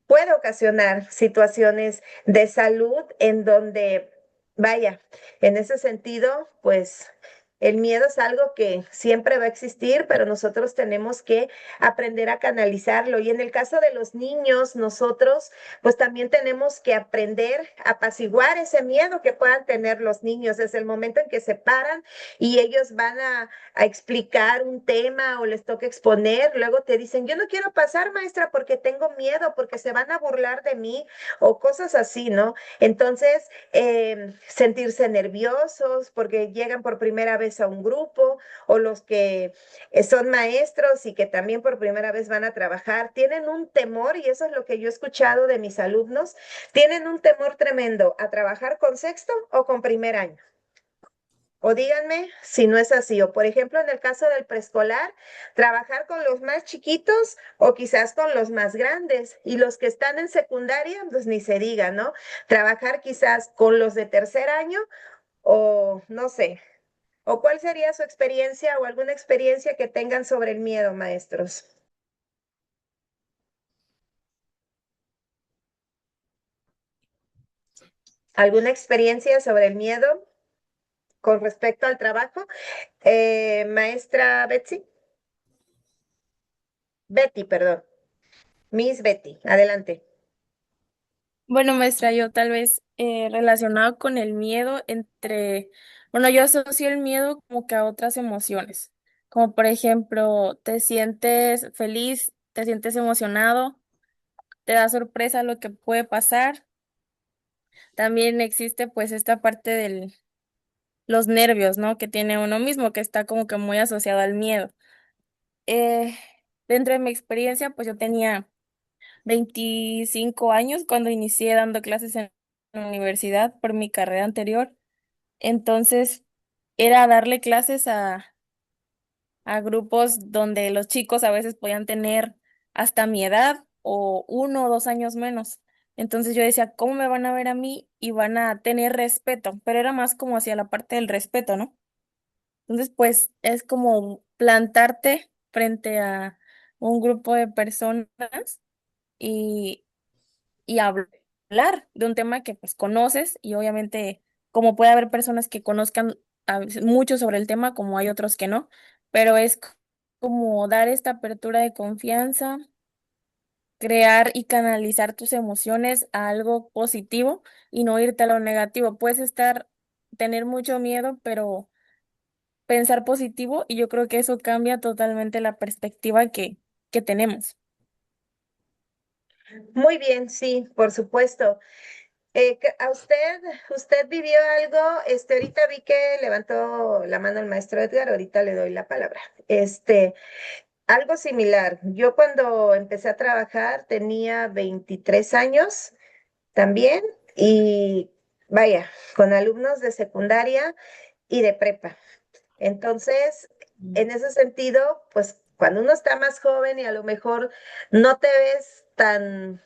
[SPEAKER 1] puede ocasionar situaciones de salud en donde, vaya, en ese sentido, pues el miedo es algo que siempre va a existir, pero nosotros tenemos que aprender a canalizarlo. Y en el caso de los niños, nosotros pues también tenemos que aprender a apaciguar ese miedo que puedan tener los niños desde el momento en que se paran y ellos van a explicar un tema o les toca exponer, luego te dicen, yo no quiero pasar, maestra, porque tengo miedo, porque se van a burlar de mí o cosas así, ¿no? Entonces, sentirse nerviosos porque llegan por primera vez a un grupo o los que son maestros y que también por primera vez van a trabajar, tienen un temor, y eso es lo que yo he escuchado de mis alumnos, tienen un temor tremendo a trabajar con sexto o con primer año. O díganme si no es así. O por ejemplo, en el caso del preescolar, trabajar con los más chiquitos o quizás con los más grandes. Y los que están en secundaria, pues ni se diga, ¿no? Trabajar quizás con los de tercer año o no sé. ¿O cuál sería su experiencia o alguna experiencia que tengan sobre el miedo, maestros? ¿Alguna experiencia sobre el miedo con respecto al trabajo? Maestra Betsy. Betty, perdón. Miss Betty, adelante.
[SPEAKER 6] Bueno, maestra, yo tal vez relacionado con el miedo bueno, yo asocio el miedo como que a otras emociones, como por ejemplo, te sientes feliz, te sientes emocionado, te da sorpresa lo que puede pasar. También existe pues esta parte de los nervios, ¿no? Que tiene uno mismo, que está como que muy asociado al miedo. Eh, Dentro de mi experiencia, pues yo tenía 25 años cuando inicié dando clases en la universidad por mi carrera anterior. Entonces, era darle clases a grupos donde los chicos a veces podían tener hasta mi edad o 1 o 2 años menos. Entonces yo decía, ¿cómo me van a ver a mí y van a tener respeto? Pero era más como hacia la parte del respeto, ¿no? Entonces, pues es como plantarte frente a un grupo de personas y, y hablar de un tema que pues conoces y obviamente como puede haber personas que conozcan a veces mucho sobre el tema, como hay otros que no, pero es como dar esta apertura de confianza, crear y canalizar tus emociones a algo positivo y no irte a lo negativo. Puedes tener mucho miedo, pero pensar positivo y yo creo que eso cambia totalmente la perspectiva que tenemos.
[SPEAKER 1] Muy bien, sí, por supuesto. ¿Usted vivió algo? Ahorita vi que levantó la mano el maestro Edgar, ahorita le doy la palabra. Algo similar. Yo cuando empecé a trabajar tenía 23 años también y vaya, con alumnos de secundaria y de prepa. Entonces, en ese sentido, pues cuando uno está más joven y a lo mejor no te ves tan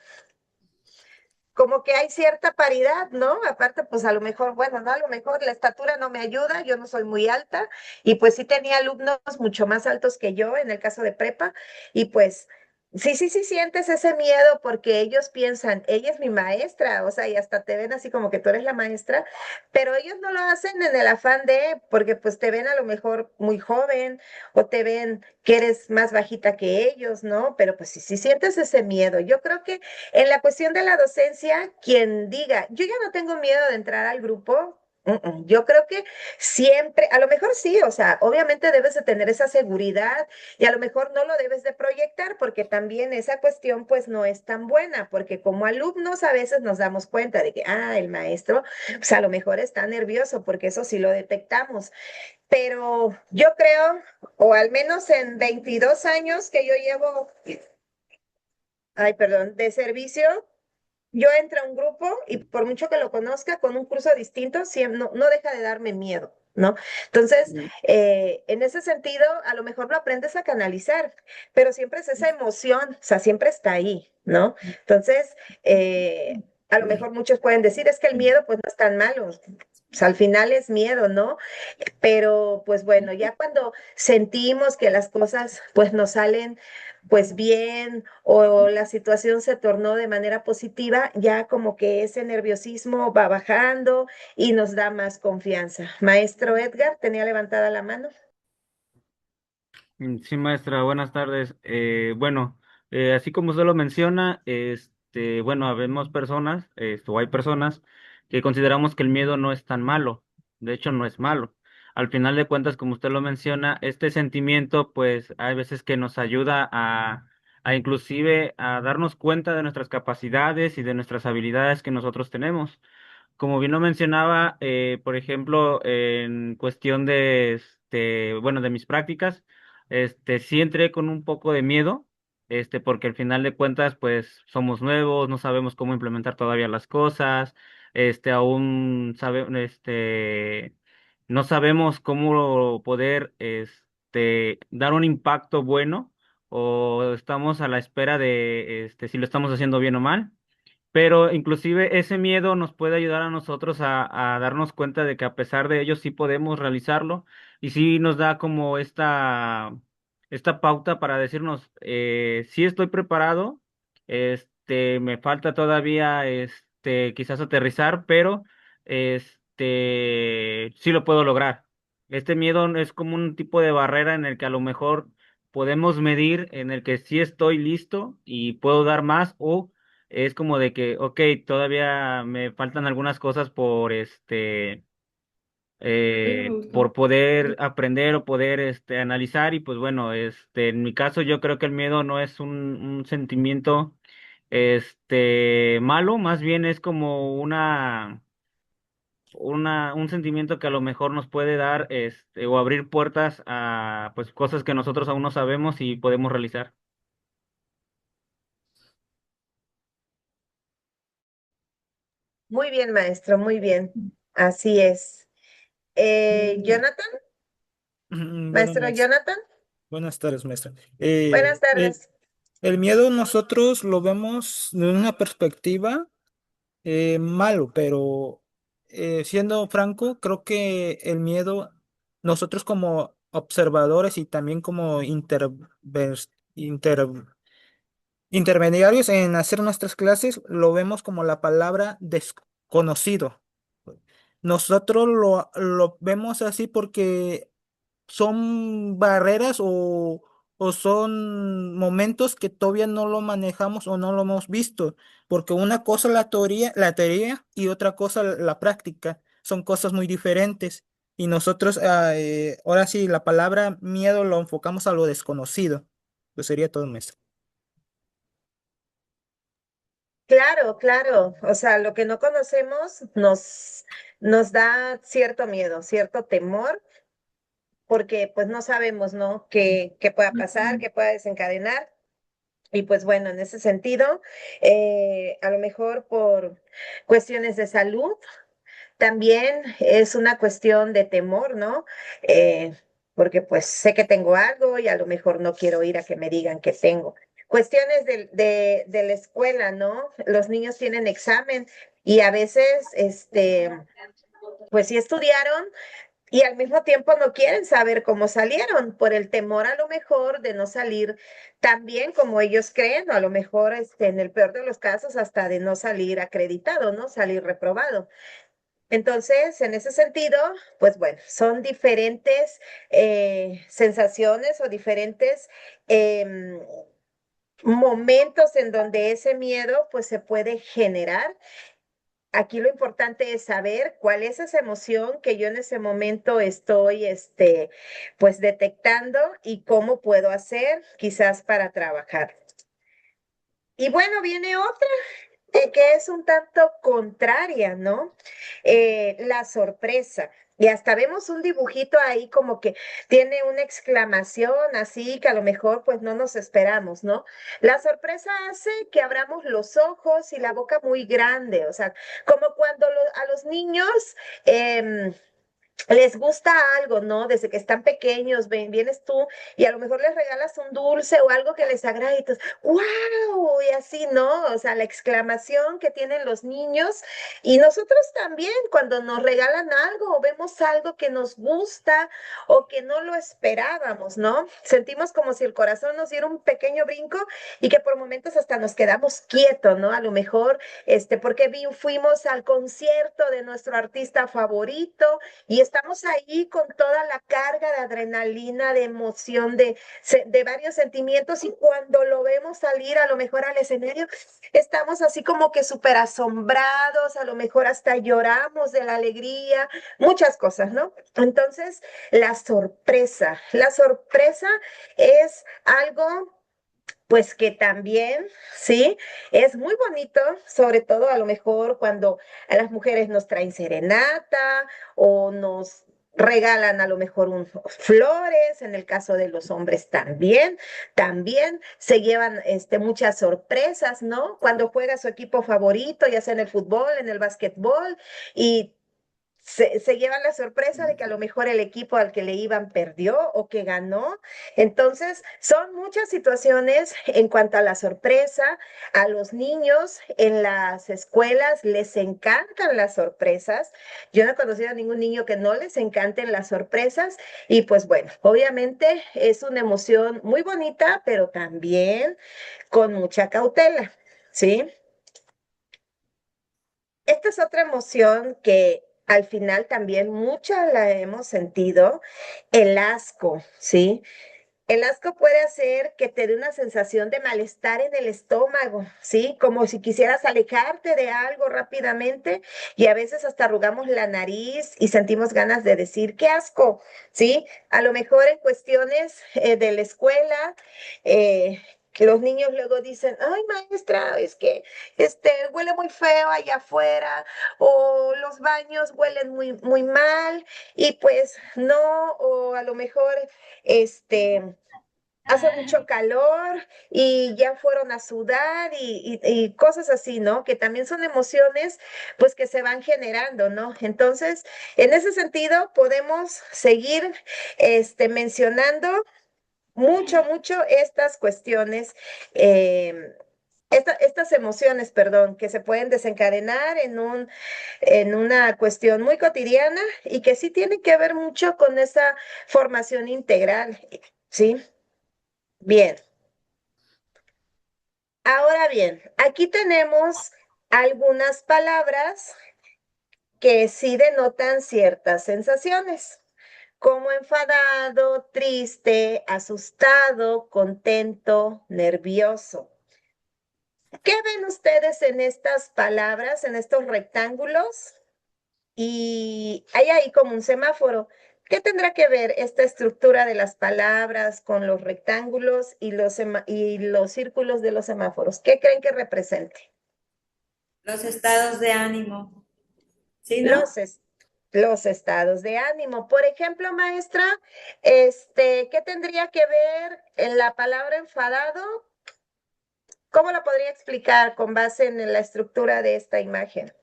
[SPEAKER 1] como que hay cierta paridad, ¿no? Aparte, pues a lo mejor, bueno, no, a lo mejor la estatura no me ayuda, yo no soy muy alta, y pues sí tenía alumnos mucho más altos que yo en el caso de prepa, y pues sí sientes ese miedo porque ellos piensan, ella es mi maestra, o sea, y hasta te ven así como que tú eres la maestra, pero ellos no lo hacen en el afán de, porque pues te ven a lo mejor muy joven, o te ven que eres más bajita que ellos, ¿no? Pero pues sí sientes ese miedo. Yo creo que en la cuestión de la docencia, quien diga, yo ya no tengo miedo de entrar al grupo, yo creo que siempre, a lo mejor sí, o sea, obviamente debes de tener esa seguridad y a lo mejor no lo debes de proyectar porque también esa cuestión pues no es tan buena, porque como alumnos a veces nos damos cuenta de que, el maestro, pues a lo mejor está nervioso porque eso sí lo detectamos, pero yo creo, o al menos en 22 años que yo llevo, perdón, de servicio, yo entro a un grupo y por mucho que lo conozca, con un curso distinto, no deja de darme miedo, ¿no? Entonces, en ese sentido, a lo mejor lo aprendes a canalizar, pero siempre es esa emoción, o sea, siempre está ahí, ¿no? Entonces, a lo mejor muchos pueden decir, es que el miedo pues no es tan malo, o sea, al final es miedo, ¿no? Pero pues bueno, ya cuando sentimos que las cosas pues nos salen pues bien o la situación se tornó de manera positiva, ya como que ese nerviosismo va bajando y nos da más confianza. Maestro Edgar, tenía levantada la mano.
[SPEAKER 7] Sí, maestra, buenas tardes. Bueno, así como usted lo menciona, bueno, habemos personas, o hay personas que consideramos que el miedo no es tan malo. De hecho, no es malo. Al final de cuentas, como usted lo menciona, este sentimiento, pues, hay veces que nos ayuda a inclusive a darnos cuenta de nuestras capacidades y de nuestras habilidades que nosotros tenemos. Como bien lo mencionaba, por ejemplo, en cuestión de, bueno, de mis prácticas, sí entré con un poco de miedo, porque al final de cuentas, pues, somos nuevos, no sabemos cómo implementar todavía las cosas, aún no sabemos cómo poder, dar un impacto bueno, o estamos a la espera de, si lo estamos haciendo bien o mal. Pero inclusive ese miedo nos puede ayudar a nosotros a darnos cuenta de que a pesar de ello sí podemos realizarlo y sí nos da como esta pauta para decirnos, sí estoy preparado, me falta todavía, quizás aterrizar, pero, sí lo puedo lograr. Este miedo es como un tipo de barrera en el que a lo mejor podemos medir, en el que sí estoy listo y puedo dar más, o es como de que, ok, todavía me faltan algunas cosas por por poder aprender o poder analizar. Y pues bueno, en mi caso yo creo que el miedo no es un sentimiento malo, más bien es como un sentimiento que a lo mejor nos puede dar o abrir puertas a pues cosas que nosotros aún no sabemos y podemos realizar.
[SPEAKER 1] Muy bien, maestro, muy bien. Así es. Jonathan,
[SPEAKER 2] Bueno,
[SPEAKER 1] maestro Jonathan,
[SPEAKER 2] buenas tardes, maestra.
[SPEAKER 1] buenas tardes.
[SPEAKER 2] El miedo nosotros lo vemos de una perspectiva malo, pero siendo franco, creo que el miedo nosotros como observadores y también como intermediarios en hacer nuestras clases, lo vemos como la palabra desconocido. Nosotros lo vemos así porque son barreras o son momentos que todavía no lo manejamos o no lo hemos visto, porque una cosa la teoría y otra cosa la práctica, son cosas muy diferentes. Y nosotros, ahora sí, la palabra miedo lo enfocamos a lo desconocido. Pues sería todo, maestro.
[SPEAKER 1] Claro, claro. O sea, lo que no conocemos nos da cierto miedo, cierto temor, porque pues no sabemos, ¿no? Qué pueda pasar, qué pueda desencadenar. Y pues bueno, en ese sentido, a lo mejor por cuestiones de salud, también es una cuestión de temor, ¿no? Porque pues sé que tengo algo y a lo mejor no quiero ir a que me digan que tengo. Cuestiones de la escuela, ¿no? Los niños tienen examen y a veces, pues sí estudiaron y al mismo tiempo no quieren saber cómo salieron por el temor a lo mejor de no salir tan bien como ellos creen, o a lo mejor en el peor de los casos hasta de no salir acreditado, ¿no? Salir reprobado. Entonces, en ese sentido, pues bueno, son diferentes sensaciones o diferentes em, momentos en donde ese miedo pues se puede generar. Aquí lo importante es saber cuál es esa emoción que yo en ese momento estoy, pues detectando y cómo puedo hacer quizás para trabajar. Y bueno, viene otra que es un tanto contraria, ¿no? La sorpresa. Y hasta vemos un dibujito ahí como que tiene una exclamación así que a lo mejor pues no nos esperamos, ¿no? La sorpresa hace que abramos los ojos y la boca muy grande, o sea, como cuando a los niños les gusta algo, ¿no? Desde que están pequeños, vienes tú y a lo mejor les regalas un dulce o algo que les agrada y tú, ¡wow! Y así, ¿no? O sea, la exclamación que tienen los niños y nosotros también cuando nos regalan algo o vemos algo que nos gusta o que no lo esperábamos, ¿no? Sentimos como si el corazón nos diera un pequeño brinco y que por momentos hasta nos quedamos quietos, ¿no? A lo mejor, porque fuimos al concierto de nuestro artista favorito y estamos ahí con toda la carga de adrenalina, de emoción, de varios sentimientos y cuando lo vemos salir a lo mejor al escenario, estamos así como que súper asombrados, a lo mejor hasta lloramos de la alegría, muchas cosas, ¿no? Entonces, la sorpresa es algo pues que también, sí, es muy bonito, sobre todo a lo mejor cuando a las mujeres nos traen serenata o nos regalan a lo mejor flores, en el caso de los hombres también se llevan muchas sorpresas, ¿no? Cuando juega su equipo favorito, ya sea en el fútbol, en el básquetbol, y se llevan la sorpresa de que a lo mejor el equipo al que le iban perdió o que ganó. Entonces, son muchas situaciones en cuanto a la sorpresa. A los niños en las escuelas les encantan las sorpresas. Yo no he conocido a ningún niño que no les encanten las sorpresas. Y pues bueno, obviamente es una emoción muy bonita, pero también con mucha cautela, ¿sí? Esta es otra emoción que al final también mucha la hemos sentido, el asco, ¿sí? El asco puede hacer que te dé una sensación de malestar en el estómago, ¿sí? Como si quisieras alejarte de algo rápidamente y a veces hasta arrugamos la nariz y sentimos ganas de decir, qué asco, ¿sí? A lo mejor en cuestiones de la escuela, que los niños luego dicen, ay maestra, es que huele muy feo allá afuera o los baños huelen muy, muy mal y pues no, o a lo mejor hace mucho calor y ya fueron a sudar y cosas así, ¿no? Que también son emociones, pues que se van generando, ¿no? Entonces, en ese sentido, podemos seguir, mencionando mucho estas cuestiones, eh, estas emociones, perdón, que se pueden desencadenar en una cuestión muy cotidiana y que sí tiene que ver mucho con esa formación integral, ¿sí? Bien. Ahora bien, aquí tenemos algunas palabras que sí denotan ciertas sensaciones, como enfadado, triste, asustado, contento, nervioso. ¿Qué ven ustedes en estas palabras, en estos rectángulos? Y hay ahí como un semáforo. ¿Qué tendrá que ver esta estructura de las palabras con los rectángulos y y los círculos de los semáforos? ¿Qué creen que represente?
[SPEAKER 3] Los estados de ánimo, ¿sí, no?
[SPEAKER 1] Los, es- los estados de ánimo. Por ejemplo, maestra, ¿qué tendría que ver en la palabra enfadado? ¿Cómo lo podría explicar con base en la estructura de esta imagen?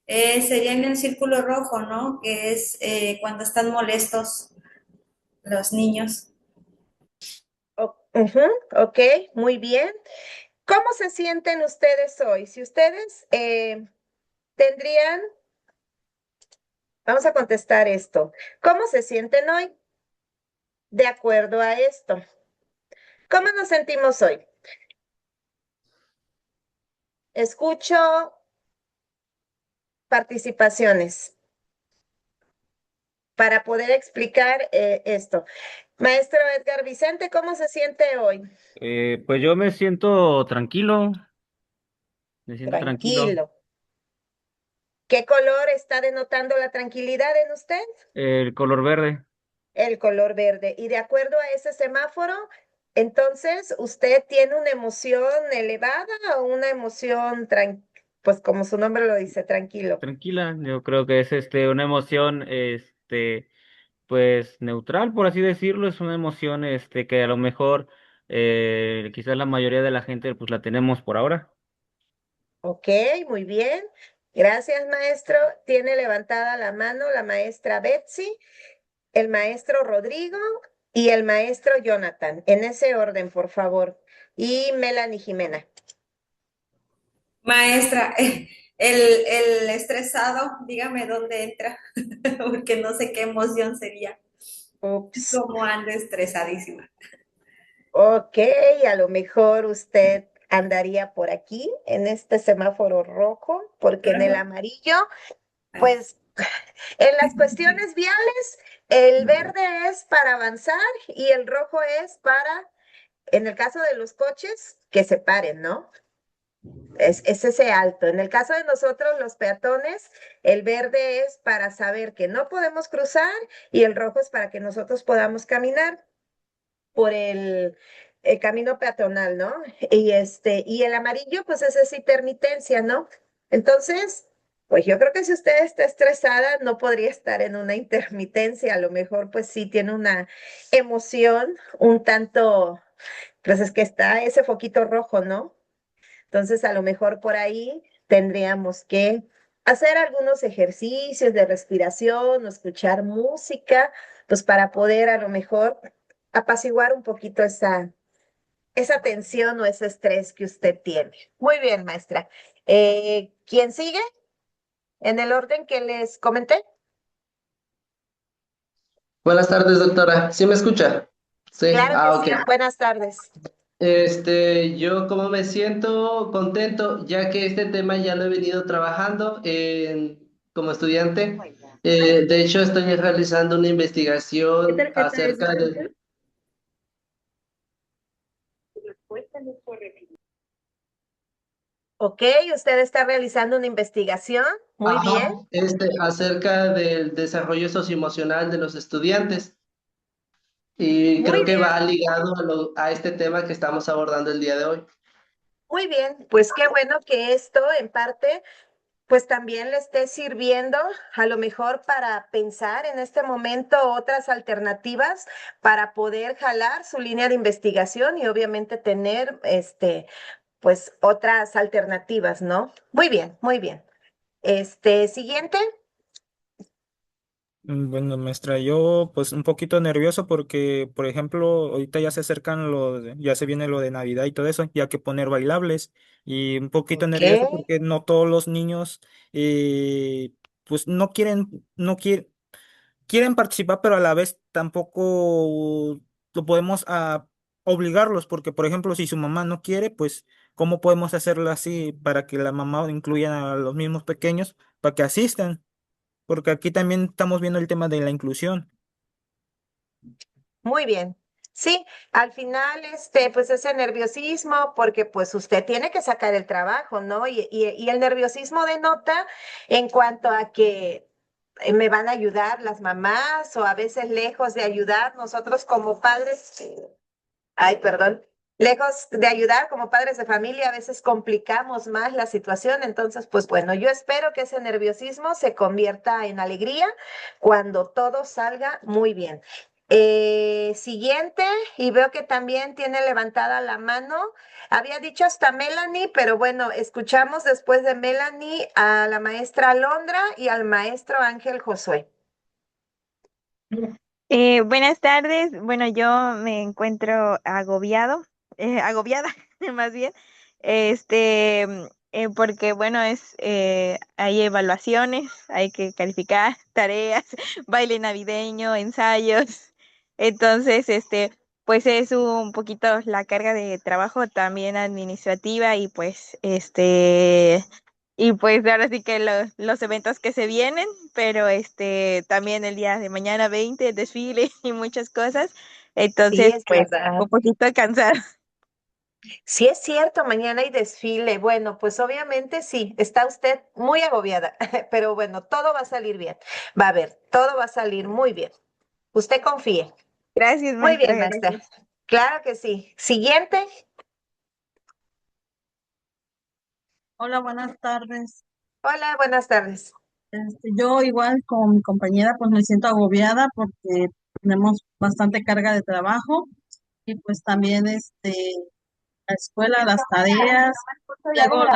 [SPEAKER 3] Sería en el círculo rojo, ¿no? Que es cuando están molestos los niños.
[SPEAKER 1] Ujú, ok, muy bien. ¿Cómo se sienten ustedes hoy? Si ustedes tendrían, vamos a contestar esto. ¿Cómo se sienten hoy? De acuerdo a esto. ¿Cómo nos sentimos hoy? Escucho participaciones para poder explicar esto. Maestro Edgar Vicente, ¿cómo se siente hoy?
[SPEAKER 7] Pues yo me siento tranquilo, me siento tranquilo.
[SPEAKER 1] Tranquilo. ¿Qué color está denotando la tranquilidad en usted?
[SPEAKER 7] El color verde.
[SPEAKER 1] El color verde. Y de acuerdo a ese semáforo, entonces, ¿usted tiene una emoción elevada o una emoción, pues como su nombre lo dice, tranquilo?
[SPEAKER 7] Tranquila, yo creo que es una emoción pues neutral, por así decirlo, es una emoción que a lo mejor quizás la mayoría de la gente pues la tenemos por ahora.
[SPEAKER 1] Ok, muy bien. Gracias, maestro. Tiene levantada la mano la maestra Betsy, el maestro Rodrigo y el maestro Jonathan. En ese orden, por favor. Y Melanie Jimena.
[SPEAKER 3] Maestra, el estresado, dígame dónde entra, porque no sé qué emoción sería.
[SPEAKER 1] Ups.
[SPEAKER 3] Como ando estresadísima.
[SPEAKER 1] Ok, a lo mejor usted andaría por aquí en este semáforo rojo, porque en el
[SPEAKER 3] Rojo.
[SPEAKER 1] amarillo,
[SPEAKER 3] Ah,
[SPEAKER 1] pues en las cuestiones viales, el verde es para avanzar y el rojo es para, en el caso de los coches, que se paren, ¿no? Es ese alto. En el caso de nosotros, los peatones, el verde es para saber que no podemos cruzar y el rojo es para que nosotros podamos caminar por el camino peatonal, ¿no? Y el amarillo, pues es esa intermitencia, ¿no? Entonces, pues yo creo que si usted está estresada, no podría estar en una intermitencia, a lo mejor pues sí tiene una emoción un tanto, pues es que está ese foquito rojo, ¿no? Entonces, a lo mejor por ahí tendríamos que hacer algunos ejercicios de respiración o escuchar música, pues para poder a lo mejor apaciguar un poquito esa tensión o ese estrés que usted tiene. Muy bien, maestra. ¿Quién sigue? En el orden que les comenté.
[SPEAKER 8] Buenas tardes, doctora. ¿Sí me escucha? Sí,
[SPEAKER 1] Claro que
[SPEAKER 8] ok.
[SPEAKER 1] sí. Buenas tardes.
[SPEAKER 8] Yo como me siento contento, ya que este tema ya lo he venido trabajando como estudiante. De hecho, estoy realizando una
[SPEAKER 3] ¿Qué
[SPEAKER 8] investigación
[SPEAKER 3] tarjeta es,
[SPEAKER 8] acerca
[SPEAKER 3] disculpe?
[SPEAKER 8] de...
[SPEAKER 1] Ok, usted está realizando una investigación. Muy bien.
[SPEAKER 8] Ajá, acerca del desarrollo socioemocional de los estudiantes. Y
[SPEAKER 1] Muy
[SPEAKER 8] creo que
[SPEAKER 1] bien.
[SPEAKER 8] va ligado a este tema que estamos abordando el día de hoy.
[SPEAKER 1] Muy bien, pues qué bueno que esto en parte pues también le esté sirviendo a lo mejor para pensar en este momento otras alternativas para poder jalar su línea de investigación y obviamente tener pues otras alternativas, ¿no? Muy bien, muy bien. Siguiente.
[SPEAKER 2] Bueno, maestra, yo pues un poquito nervioso porque, por ejemplo, ahorita ya se acercan ya se viene lo de Navidad y todo eso, ya que poner bailables y un poquito
[SPEAKER 1] Ok,
[SPEAKER 2] nervioso porque no todos los niños pues quieren participar, pero a la vez tampoco lo podemos obligarlos porque, por ejemplo, si su mamá no quiere, pues ¿cómo podemos hacerlo así para que la mamá incluya a los mismos pequeños para que asistan? Porque aquí también estamos viendo el tema de la inclusión.
[SPEAKER 1] muy bien. Sí, al final, pues ese nerviosismo, porque pues usted tiene que sacar el trabajo, ¿no? Y el nerviosismo denota en cuanto a que me van a ayudar las mamás o a veces lejos de ayudar, nosotros como padres. Ay, perdón. Lejos de ayudar como padres de familia, a veces complicamos más la situación. Entonces, pues bueno, yo espero que ese nerviosismo se convierta en alegría cuando todo salga muy bien. Siguiente, y veo que también tiene levantada la mano. Había dicho hasta Melanie, pero bueno, escuchamos después de Melanie a la maestra Alondra y al maestro Ángel Josué.
[SPEAKER 9] Buenas tardes. Bueno, yo me encuentro agobiada más bien, porque bueno, hay evaluaciones, hay que calificar tareas, baile navideño, ensayos. Entonces, pues es un poquito la carga de trabajo también administrativa y pues ahora sí que los eventos que se vienen, pero también el día de mañana 20 el desfile y muchas cosas.
[SPEAKER 1] Sí,
[SPEAKER 9] Entonces,
[SPEAKER 1] es
[SPEAKER 9] pues
[SPEAKER 1] verdad.
[SPEAKER 9] un poquito cansada.
[SPEAKER 1] Sí, es cierto, mañana hay desfile. Bueno, pues obviamente sí, está usted muy agobiada, pero bueno, todo va a salir bien. Va a ver, todo va a salir muy bien. Usted confíe.
[SPEAKER 9] Gracias,
[SPEAKER 1] Muy
[SPEAKER 9] maestra,
[SPEAKER 1] bien, maestra.
[SPEAKER 9] gracias.
[SPEAKER 1] Claro que sí. Siguiente.
[SPEAKER 10] Hola, buenas tardes.
[SPEAKER 1] Hola, buenas tardes.
[SPEAKER 10] Yo igual con mi compañera pues me siento agobiada porque tenemos bastante carga de trabajo y pues también la escuela, las tareas, luego
[SPEAKER 11] Se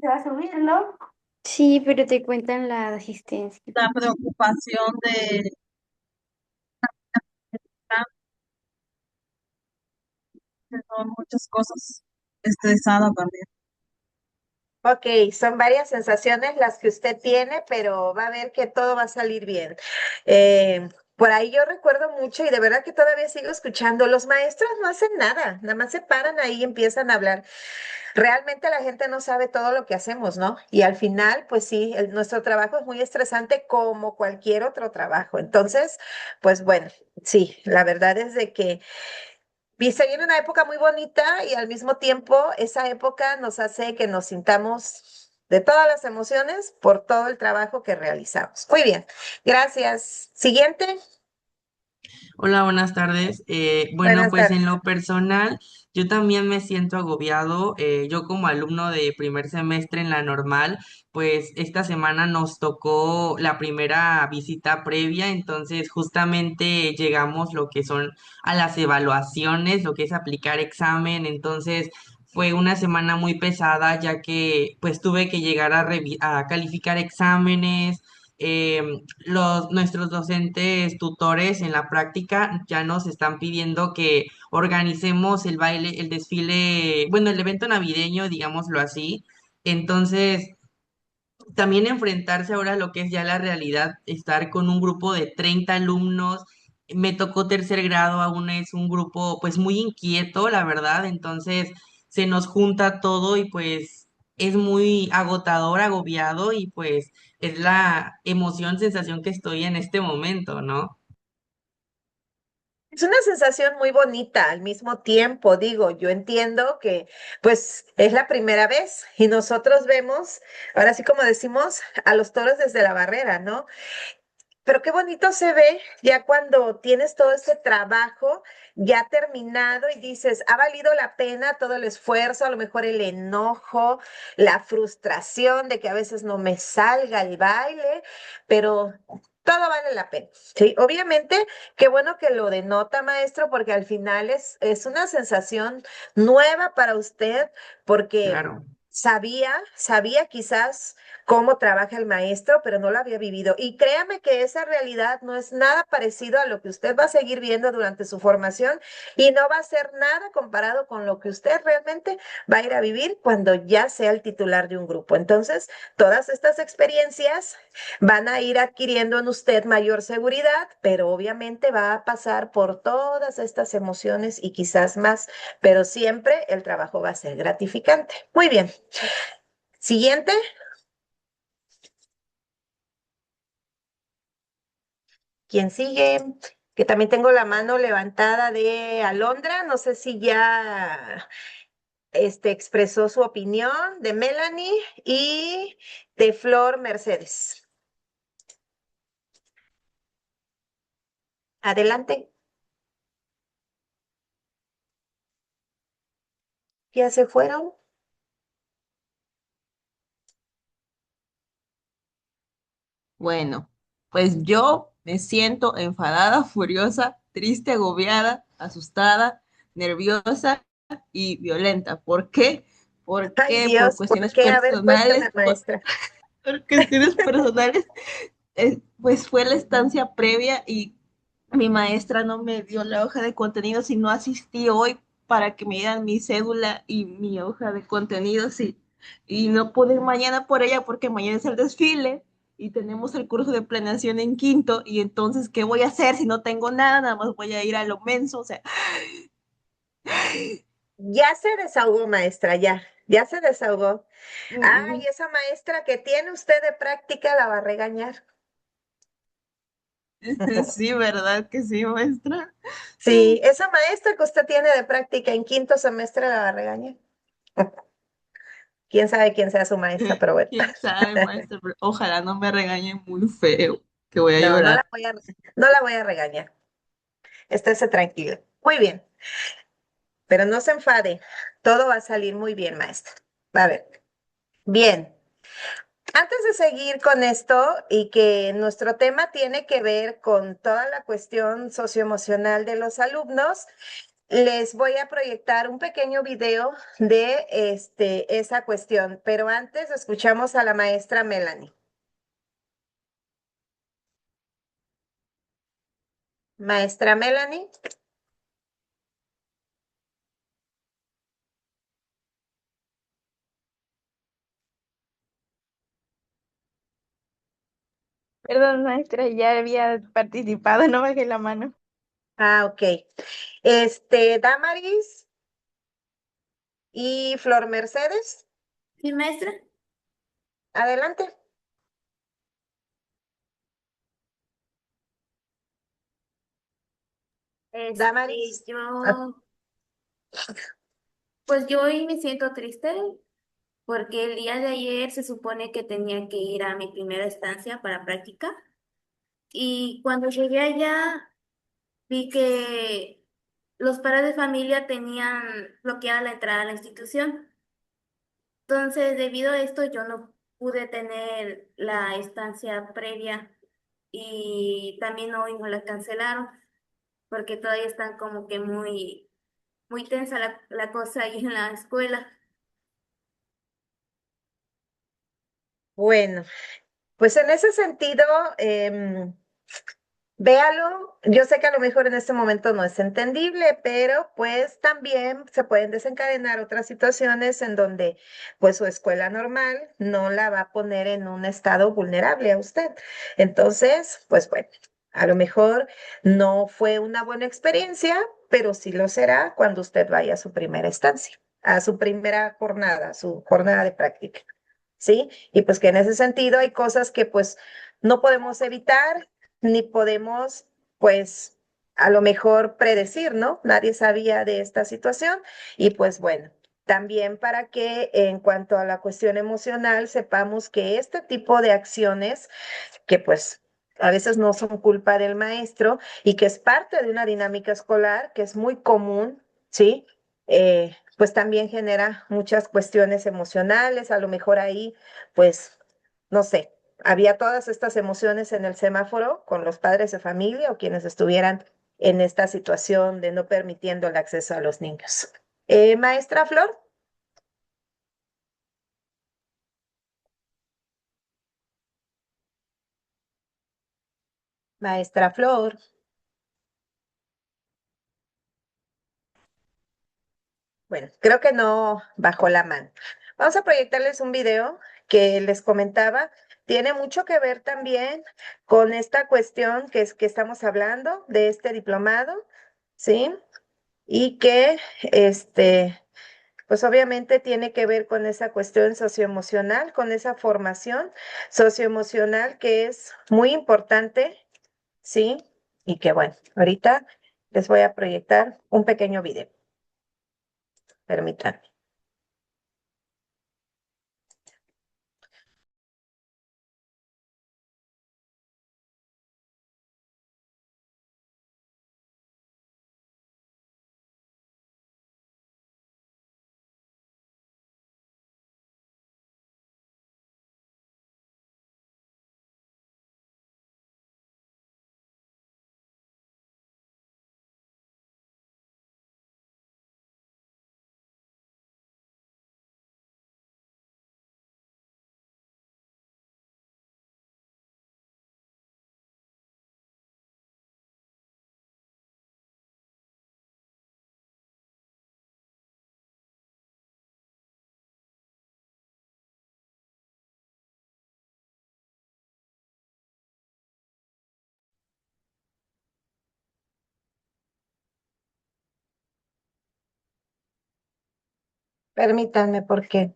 [SPEAKER 11] va a subir, ¿no? Sí, pero te cuentan la asistencia.
[SPEAKER 10] la preocupación de son muchas cosas, estresada también.
[SPEAKER 1] Ok, son varias sensaciones las que usted tiene, pero va a ver que todo va a salir bien. Por ahí yo recuerdo mucho y de verdad que todavía sigo escuchando, los maestros no hacen nada, nada más se paran ahí y empiezan a hablar. Realmente la gente no sabe todo lo que hacemos, ¿no? Y al final, pues sí, nuestro trabajo es muy estresante como cualquier otro trabajo. Entonces, pues bueno, sí, la verdad es de que se viene una época muy bonita y al mismo tiempo esa época nos hace que nos sintamos de todas las emociones por todo el trabajo que realizamos. Muy bien, gracias. Siguiente.
[SPEAKER 12] Hola, buenas tardes. Bueno,
[SPEAKER 1] Buenas
[SPEAKER 12] pues en
[SPEAKER 1] tardes.
[SPEAKER 12] lo personal, yo también me siento agobiado. Yo como alumno de primer semestre en la normal, pues esta semana nos tocó la primera visita previa, entonces justamente llegamos lo que son a las evaluaciones, lo que es aplicar examen, entonces fue una semana muy pesada ya que pues tuve que llegar a calificar exámenes. Nuestros docentes tutores en la práctica ya nos están pidiendo que organicemos el baile, el desfile, bueno, el evento navideño, digámoslo así. Entonces, también enfrentarse ahora a lo que es ya la realidad, estar con un grupo de 30 alumnos. Me tocó tercer grado, aún es un grupo pues muy inquieto, la verdad, entonces se nos junta todo y pues es muy agotador, agobiado y pues es la emoción, sensación que estoy en este momento, ¿no?
[SPEAKER 1] Es una sensación muy bonita al mismo tiempo, digo, yo entiendo que pues es la primera vez y nosotros vemos, ahora sí como decimos, a los toros desde la barrera, ¿no? Pero qué bonito se ve ya cuando tienes todo ese trabajo ya terminado y dices, ha valido la pena todo el esfuerzo, a lo mejor el enojo, la frustración de que a veces no me salga el baile, pero todo vale la pena. Sí, obviamente, qué bueno que lo denota, maestro, porque al final es una sensación nueva para usted, porque
[SPEAKER 12] Claro.
[SPEAKER 1] sabía quizás cómo trabaja el maestro, pero no lo había vivido. Y créame que esa realidad no es nada parecido a lo que usted va a seguir viendo durante su formación y no va a ser nada comparado con lo que usted realmente va a ir a vivir cuando ya sea el titular de un grupo. Entonces, todas estas experiencias van a ir adquiriendo en usted mayor seguridad, pero obviamente va a pasar por todas estas emociones y quizás más, pero siempre el trabajo va a ser gratificante. Muy bien. Siguiente. ¿Quién sigue? Que también tengo la mano levantada de Alondra. No sé si ya expresó su opinión de Melanie y de Flor Mercedes. Adelante. ¿Ya se fueron?
[SPEAKER 13] Bueno, pues yo me siento enfadada, furiosa, triste, agobiada, asustada, nerviosa y violenta. ¿Por qué?
[SPEAKER 1] Ay,
[SPEAKER 13] Porque por
[SPEAKER 1] Dios, ¿por
[SPEAKER 13] cuestiones
[SPEAKER 1] qué? A ver,
[SPEAKER 13] personales,
[SPEAKER 1] cuéntame, maestra.
[SPEAKER 13] por cuestiones personales, pues fue la estancia previa y mi maestra no me dio la hoja de contenidos y no asistí hoy para que me dieran mi cédula y mi hoja de contenidos y no pude ir mañana por ella porque mañana es el desfile y tenemos el curso de planeación en quinto y entonces, ¿qué voy a hacer si no tengo nada? Nada más voy a ir a lo menso, o sea,
[SPEAKER 1] Ya se desahogó, maestra, ya se desahogó.
[SPEAKER 13] mm,
[SPEAKER 1] Ay, esa maestra que tiene usted de práctica la va a regañar.
[SPEAKER 13] sí, ¿verdad que sí, maestra?
[SPEAKER 1] Sí, esa maestra que usted tiene de práctica en quinto semestre la va a regañar. Quién sabe quién sea su maestra, pero bueno.
[SPEAKER 13] ¿Quién sabe, maestra? Pero ojalá no me regañen muy feo, que voy a
[SPEAKER 1] No,
[SPEAKER 13] llorar.
[SPEAKER 1] no la voy a regañar. Estése tranquila. Muy bien, pero no se enfade. Todo va a salir muy bien, maestra. Va a ver. Bien. Antes de seguir con esto y que nuestro tema tiene que ver con toda la cuestión socioemocional de los alumnos, les voy a proyectar un pequeño video de esa cuestión, pero antes escuchamos a la maestra Melanie. Maestra Melanie.
[SPEAKER 9] Perdón, maestra, ya había participado, no bajé la mano.
[SPEAKER 1] Ah, ok. Damaris y Flor Mercedes,
[SPEAKER 3] Sí, maestra.
[SPEAKER 1] adelante. Damaris. Ah,
[SPEAKER 11] Yo, pues yo hoy me siento triste porque el día de ayer se supone que tenía que ir a mi primera estancia para práctica y cuando llegué allá vi que los padres de familia tenían bloqueada la entrada a la institución. Entonces, debido a esto, yo no pude tener la estancia previa y también hoy no la cancelaron porque todavía están como que muy tensa la cosa ahí en la escuela.
[SPEAKER 1] bueno, pues en ese sentido, véalo, yo sé que a lo mejor en este momento no es entendible, pero pues también se pueden desencadenar otras situaciones en donde pues su escuela normal no la va a poner en un estado vulnerable a usted. Entonces, pues bueno, a lo mejor no fue una buena experiencia, pero sí lo será cuando usted vaya a su primera estancia, a su primera jornada, a su jornada de práctica. ¿Sí? Y pues que en ese sentido hay cosas que pues no podemos evitar ni podemos pues a lo mejor predecir, ¿no? Nadie sabía de esta situación y pues bueno, también para que en cuanto a la cuestión emocional sepamos que este tipo de acciones que pues a veces no son culpa del maestro y que es parte de una dinámica escolar que es muy común, ¿sí? Pues también genera muchas cuestiones emocionales, a lo mejor ahí, pues, no sé, había todas estas emociones en el semáforo con los padres de familia o quienes estuvieran en esta situación de no permitiendo el acceso a los niños. Maestra Flor. Maestra Flor. Bueno, creo que no bajó la mano. Vamos a proyectarles un video que les comentaba. Tiene mucho que ver también con esta cuestión que estamos hablando de este diplomado, ¿sí? Y que, pues obviamente tiene que ver con esa cuestión socioemocional, con esa formación socioemocional que es muy importante, ¿sí? Y que bueno, ahorita les voy a proyectar un pequeño video. Permítanme. Permítanme porque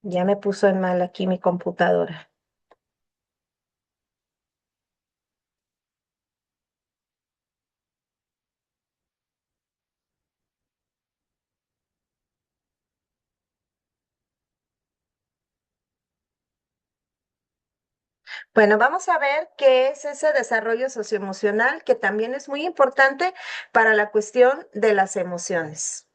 [SPEAKER 1] ya me puso en mal aquí mi computadora. Bueno, vamos a ver qué es ese desarrollo socioemocional que también es muy importante para la cuestión de las emociones.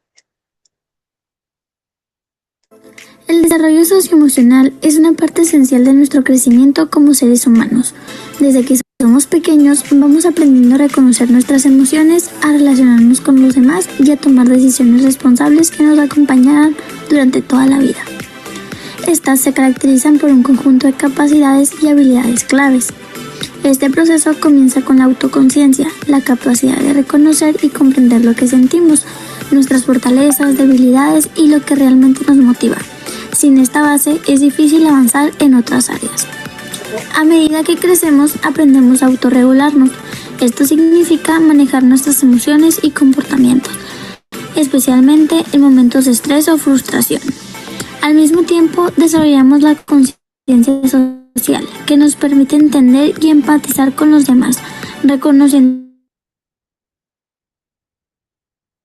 [SPEAKER 14] El desarrollo socioemocional es una parte esencial de nuestro crecimiento como seres humanos. Desde que somos pequeños vamos aprendiendo a reconocer nuestras emociones, a relacionarnos con los demás y a tomar decisiones responsables que nos acompañarán durante toda la vida. Estas se caracterizan por un conjunto de capacidades y habilidades claves. Este proceso comienza con la autoconciencia, la capacidad de reconocer y comprender lo que sentimos, nuestras fortalezas, debilidades y lo que realmente nos motiva. Sin esta base es difícil avanzar en otras áreas. A medida que crecemos, aprendemos a autorregularnos. Esto significa manejar nuestras emociones y comportamientos, especialmente en momentos de estrés o frustración. Al mismo tiempo, desarrollamos la conciencia social, que nos permite entender y empatizar con los demás, reconociendo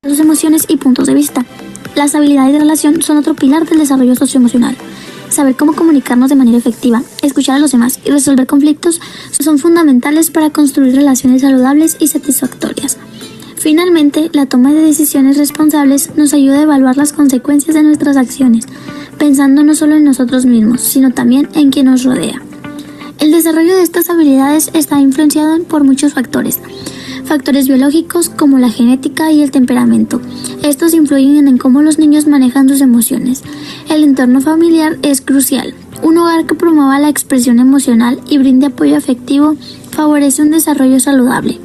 [SPEAKER 14] sus emociones y puntos de vista. Las habilidades de relación son otro pilar del desarrollo socioemocional. Saber cómo comunicarnos de manera efectiva, escuchar a los demás y resolver conflictos son fundamentales para construir relaciones saludables y satisfactorias. Finalmente, la toma de decisiones responsables nos ayuda a evaluar las consecuencias de nuestras acciones, pensando no solo en nosotros mismos, sino también en quien nos rodea. El desarrollo de estas habilidades está influenciado por muchos factores biológicos como la genética y el temperamento. Estos influyen en cómo los niños manejan sus emociones. El entorno familiar es crucial. Un hogar que promueva la expresión emocional y brinde apoyo afectivo favorece un desarrollo saludable.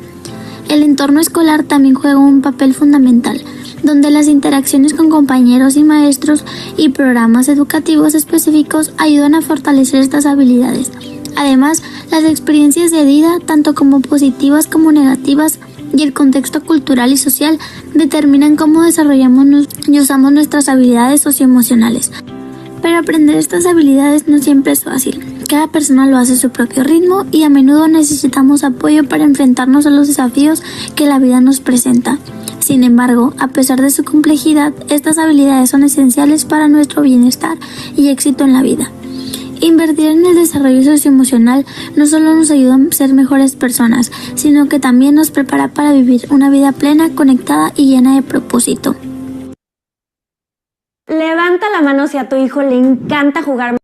[SPEAKER 14] El entorno escolar también juega un papel fundamental, donde las interacciones con compañeros y maestros y programas educativos específicos ayudan a fortalecer estas habilidades. Además, las experiencias de vida, tanto como positivas como negativas, y el contexto cultural y social determinan cómo desarrollamos y usamos nuestras habilidades socioemocionales. Pero aprender estas habilidades no siempre es fácil. Cada persona lo hace a su propio ritmo y a menudo necesitamos apoyo para enfrentarnos a los desafíos que la vida nos presenta. Sin embargo, a pesar de su complejidad, estas habilidades son esenciales para nuestro bienestar y éxito en la vida. Invertir en el desarrollo socioemocional no solo nos ayuda a ser mejores personas, sino que también nos prepara para vivir una vida plena, conectada y llena de propósito.
[SPEAKER 15] Levanta la mano si a tu hijo le encanta jugar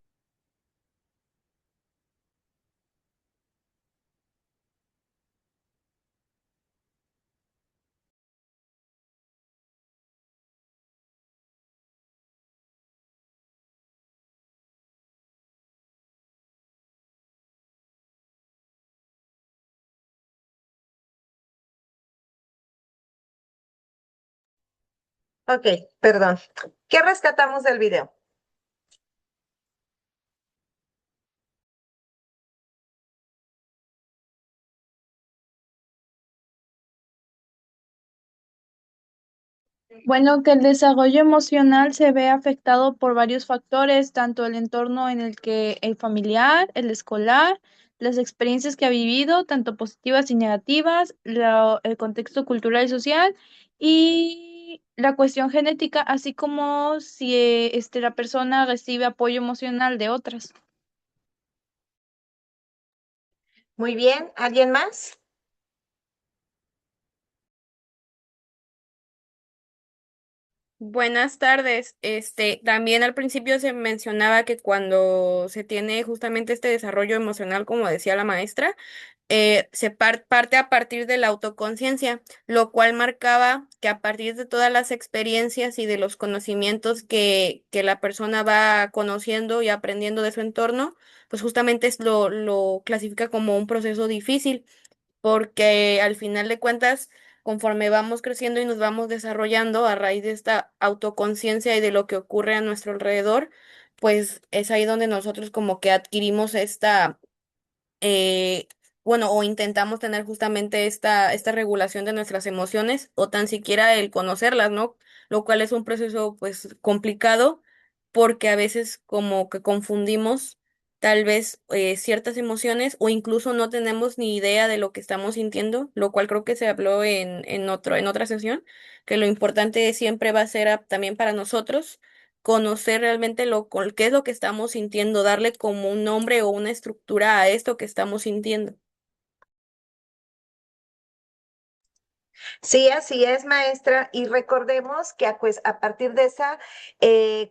[SPEAKER 1] Ok, perdón. ¿Qué rescatamos del video?
[SPEAKER 16] Bueno, que el desarrollo emocional se ve afectado por varios factores, tanto el entorno en el que el familiar, el escolar, las experiencias que ha vivido, tanto positivas y negativas, el contexto cultural y social y la cuestión genética, así como si la persona recibe apoyo emocional de otras.
[SPEAKER 1] Muy bien, ¿alguien más?
[SPEAKER 6] Buenas tardes. También al principio se mencionaba que cuando se tiene justamente este desarrollo emocional, como decía la maestra, parte a partir de la autoconciencia, lo cual marcaba que a partir de todas las experiencias y de los conocimientos que la persona va conociendo y aprendiendo de su entorno, pues justamente lo clasifica como un proceso difícil porque al final de cuentas, conforme vamos creciendo y nos vamos desarrollando a raíz de esta autoconciencia y de lo que ocurre a nuestro alrededor, pues es ahí donde nosotros como que adquirimos eh, o intentamos tener justamente esta regulación de nuestras emociones o tan siquiera el conocerlas, ¿no? Lo cual es un proceso pues complicado porque a veces como que confundimos tal vez ciertas emociones o incluso no tenemos ni idea de lo que estamos sintiendo, lo cual creo que se habló en otra sesión, que lo importante siempre va a ser también para nosotros conocer realmente qué es lo que estamos sintiendo, darle como un nombre o una estructura a esto que estamos sintiendo.
[SPEAKER 1] Sí, así es, maestra. Y recordemos que pues, a partir de esa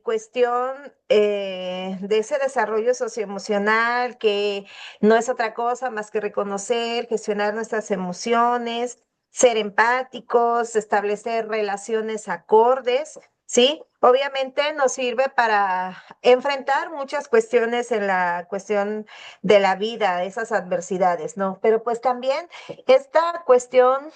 [SPEAKER 1] cuestión, de ese desarrollo socioemocional, que no es otra cosa más que reconocer, gestionar nuestras emociones, ser empáticos, establecer relaciones acordes, ¿sí? Obviamente nos sirve para enfrentar muchas cuestiones en la cuestión de la vida, esas adversidades, ¿no? Pero pues también esta cuestión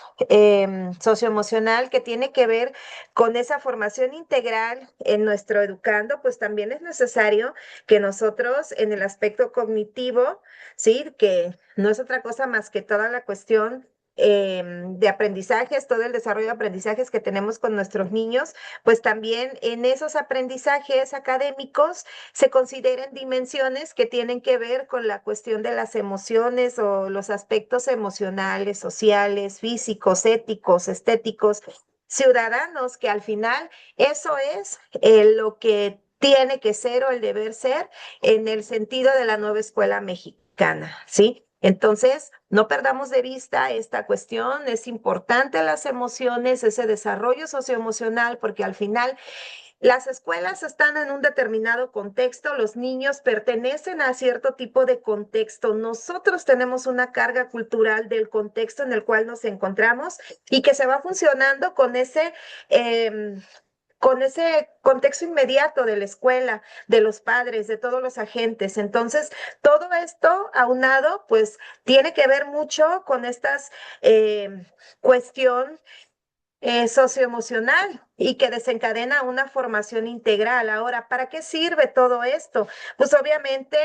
[SPEAKER 1] socioemocional que tiene que ver con esa formación integral en nuestro educando, pues también es necesario que nosotros en el aspecto cognitivo, ¿sí? Que no es otra cosa más que toda la cuestión de aprendizajes, todo el desarrollo de aprendizajes que tenemos con nuestros niños, pues también en esos aprendizajes académicos se consideren dimensiones que tienen que ver con la cuestión de las emociones o los aspectos emocionales, sociales, físicos, éticos, estéticos, ciudadanos, que al final eso es lo que tiene que ser o el deber ser en el sentido de la nueva escuela mexicana, ¿sí? Entonces, no perdamos de vista esta cuestión, es importante las emociones, ese desarrollo socioemocional, porque al final las escuelas están en un determinado contexto, los niños pertenecen a cierto tipo de contexto. Nosotros tenemos una carga cultural del contexto en el cual nos encontramos y que se va funcionando em, con ese contexto inmediato de la escuela, de los padres, de todos los agentes. Entonces, todo esto aunado, pues tiene que ver mucho con estas cuestión socioemocional y que desencadena una formación integral. Ahora, ¿para qué sirve todo esto? Pues obviamente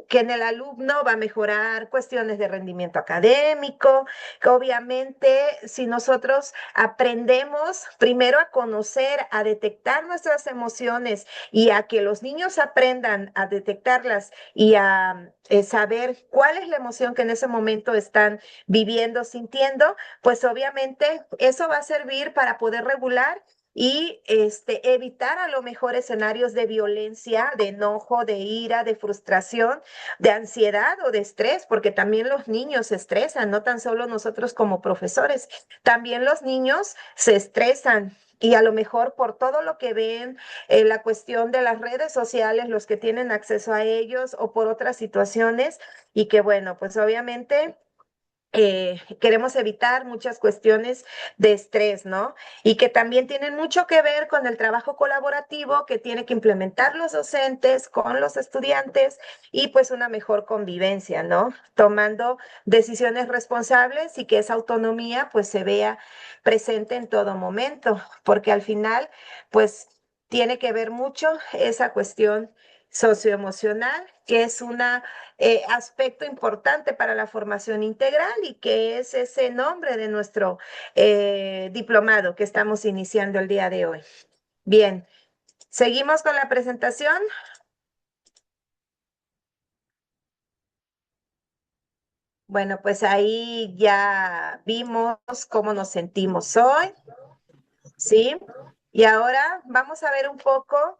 [SPEAKER 1] que en el alumno va a mejorar cuestiones de rendimiento académico, que obviamente si nosotros aprendemos primero a conocer, a detectar nuestras emociones y a que los niños aprendan a detectarlas y a saber cuál es la emoción que en ese momento están viviendo, sintiendo, pues obviamente eso va a servir para poder regular y evitar a lo mejor escenarios de violencia, de enojo, de ira, de frustración, de ansiedad o de estrés, porque también los niños se estresan, no tan solo nosotros como profesores, también los niños se estresan. Y a lo mejor por todo lo que ven, la cuestión de las redes sociales, los que tienen acceso a ellos o por otras situaciones, y que bueno, pues obviamente queremos evitar muchas cuestiones de estrés, ¿no? Y que también tienen mucho que ver con el trabajo colaborativo que tiene que implementar los docentes con los estudiantes y pues una mejor convivencia, ¿no? Tomando decisiones responsables y que esa autonomía pues se vea presente en todo momento, porque al final pues tiene que ver mucho esa cuestión socioemocional, que es un aspecto importante para la formación integral y que es ese nombre de nuestro diplomado que estamos iniciando el día de hoy. Bien, seguimos con la presentación. Bueno, pues ahí ya vimos cómo nos sentimos hoy, ¿sí? Y ahora vamos a ver un poco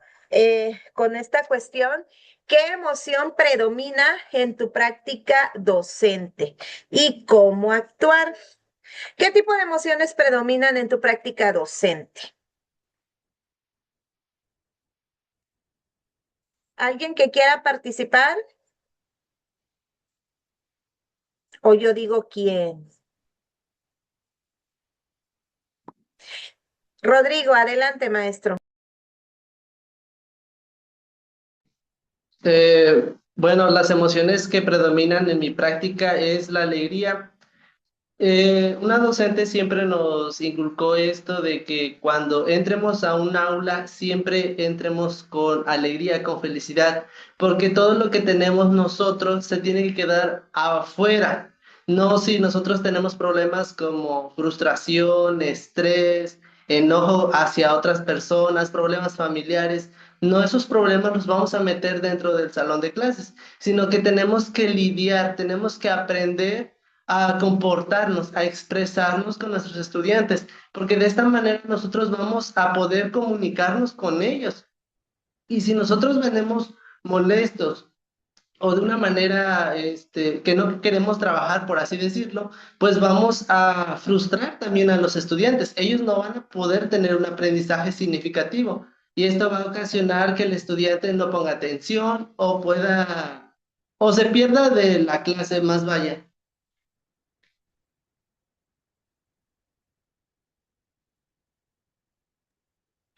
[SPEAKER 1] con esta cuestión, ¿qué emoción predomina en tu práctica docente y cómo actuar? ¿Qué tipo de emociones predominan en tu práctica docente? ¿Alguien que quiera participar? O yo digo quién. Rodrigo, adelante, maestro.
[SPEAKER 8] Bueno, las emociones que predominan en mi práctica es la alegría. Una docente siempre nos inculcó esto de que cuando entremos a un aula, siempre entremos con alegría, con felicidad, porque todo lo que tenemos nosotros se tiene que quedar afuera. No si nosotros tenemos problemas como frustración, estrés, enojo hacia otras personas, problemas familiares. No, esos problemas los vamos a meter dentro del salón de clases, sino que tenemos que lidiar, tenemos que aprender a comportarnos, a expresarnos con nuestros estudiantes, porque de esta manera nosotros vamos a poder comunicarnos con ellos. Y si nosotros venimos molestos o de una manera que no queremos trabajar, por así decirlo, pues vamos a frustrar también a los estudiantes. Ellos no van a poder tener un aprendizaje significativo y esto va a ocasionar que el estudiante no ponga atención o pueda, o se pierda de la clase más vaya.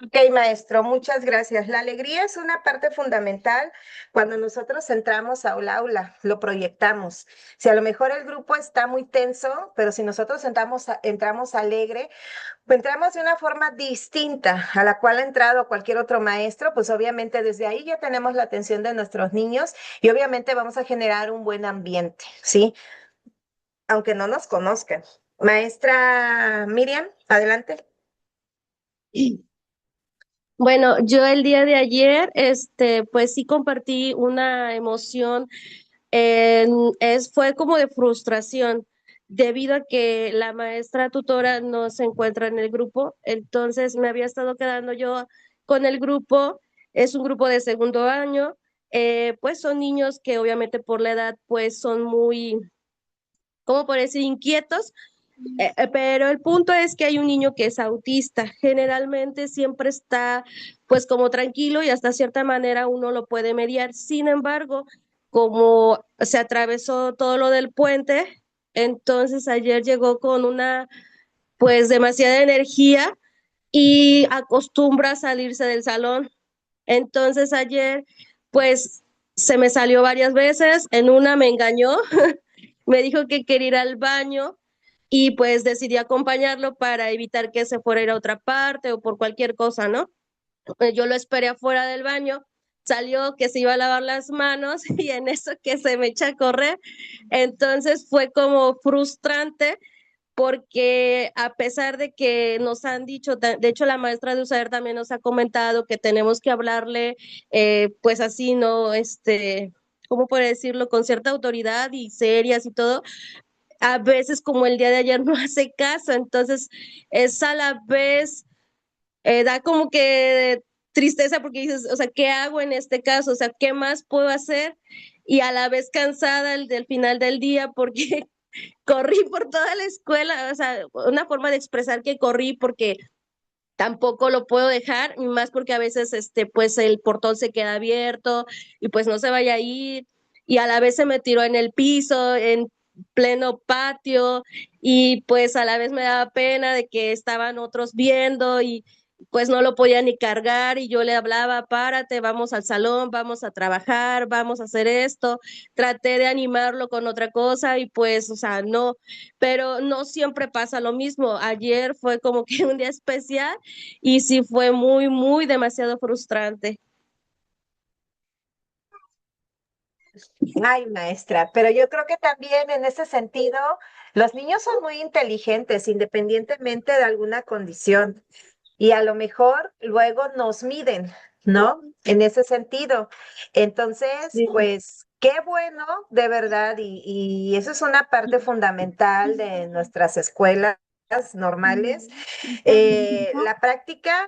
[SPEAKER 1] Ok, maestro, muchas gracias. La alegría es una parte fundamental cuando nosotros entramos a un aula, lo proyectamos. Si a lo mejor el grupo está muy tenso, pero si nosotros entramos alegre, pues entramos de una forma distinta a la cual ha entrado cualquier otro maestro, pues obviamente desde ahí ya tenemos la atención de nuestros niños y obviamente vamos a generar un buen ambiente, ¿sí? Aunque no nos conozcan. Maestra Miriam, adelante.
[SPEAKER 17] Bueno, yo el día de ayer, pues sí compartí una emoción, fue como de frustración, debido a que la maestra tutora no se encuentra en el grupo, entonces me había estado quedando yo con el grupo, es un grupo de segundo año, pues son niños que obviamente por la edad, pues son muy, ¿cómo por decir? Inquietos, pero el punto es que hay un niño que es autista. Generalmente siempre está pues como tranquilo y hasta cierta manera uno lo puede mediar. Sin embargo, como se atravesó todo lo del puente, entonces ayer llegó con una pues demasiada energía y acostumbra a salirse del salón. Entonces ayer pues se me salió varias veces, en una me engañó, me dijo que quería ir al baño y pues decidí acompañarlo para evitar que se fuera a ir a otra parte o por cualquier cosa, ¿no? Yo lo esperé afuera del baño, salió que se iba a lavar las manos y en eso que se me echa a correr, entonces fue como frustrante porque a pesar de que nos han dicho, de hecho la maestra de USAER también nos ha comentado que tenemos que hablarle pues así, ¿no? ¿Cómo puede decirlo? Con cierta autoridad y serias y todo, a veces como el día de ayer no hace caso, entonces es a la vez, da como que tristeza porque dices, o sea, ¿qué hago en este caso? O sea, ¿qué más puedo hacer? Y a la vez cansada del final del día porque corrí por toda la escuela, o sea, una forma de expresar que corrí porque tampoco lo puedo dejar, y más porque a veces pues el portón se queda abierto y pues no se vaya a ir y a la vez se me tiró en el piso, pleno patio y pues a la vez me daba pena de que estaban otros viendo y pues no lo podía ni cargar y yo le hablaba, párate, vamos al salón, vamos a trabajar, vamos a hacer esto. Traté de animarlo con otra cosa y pues, o sea, no, pero no siempre pasa lo mismo. Ayer fue como que un día especial y sí fue muy, muy demasiado frustrante.
[SPEAKER 1] Ay, maestra, pero yo creo que también en ese sentido, los niños son muy inteligentes, independientemente de alguna condición, y a lo mejor luego nos miden, ¿no? En ese sentido. Entonces,
[SPEAKER 17] Sí.
[SPEAKER 1] pues, qué bueno, de verdad, y eso es una parte fundamental de nuestras escuelas normales. La práctica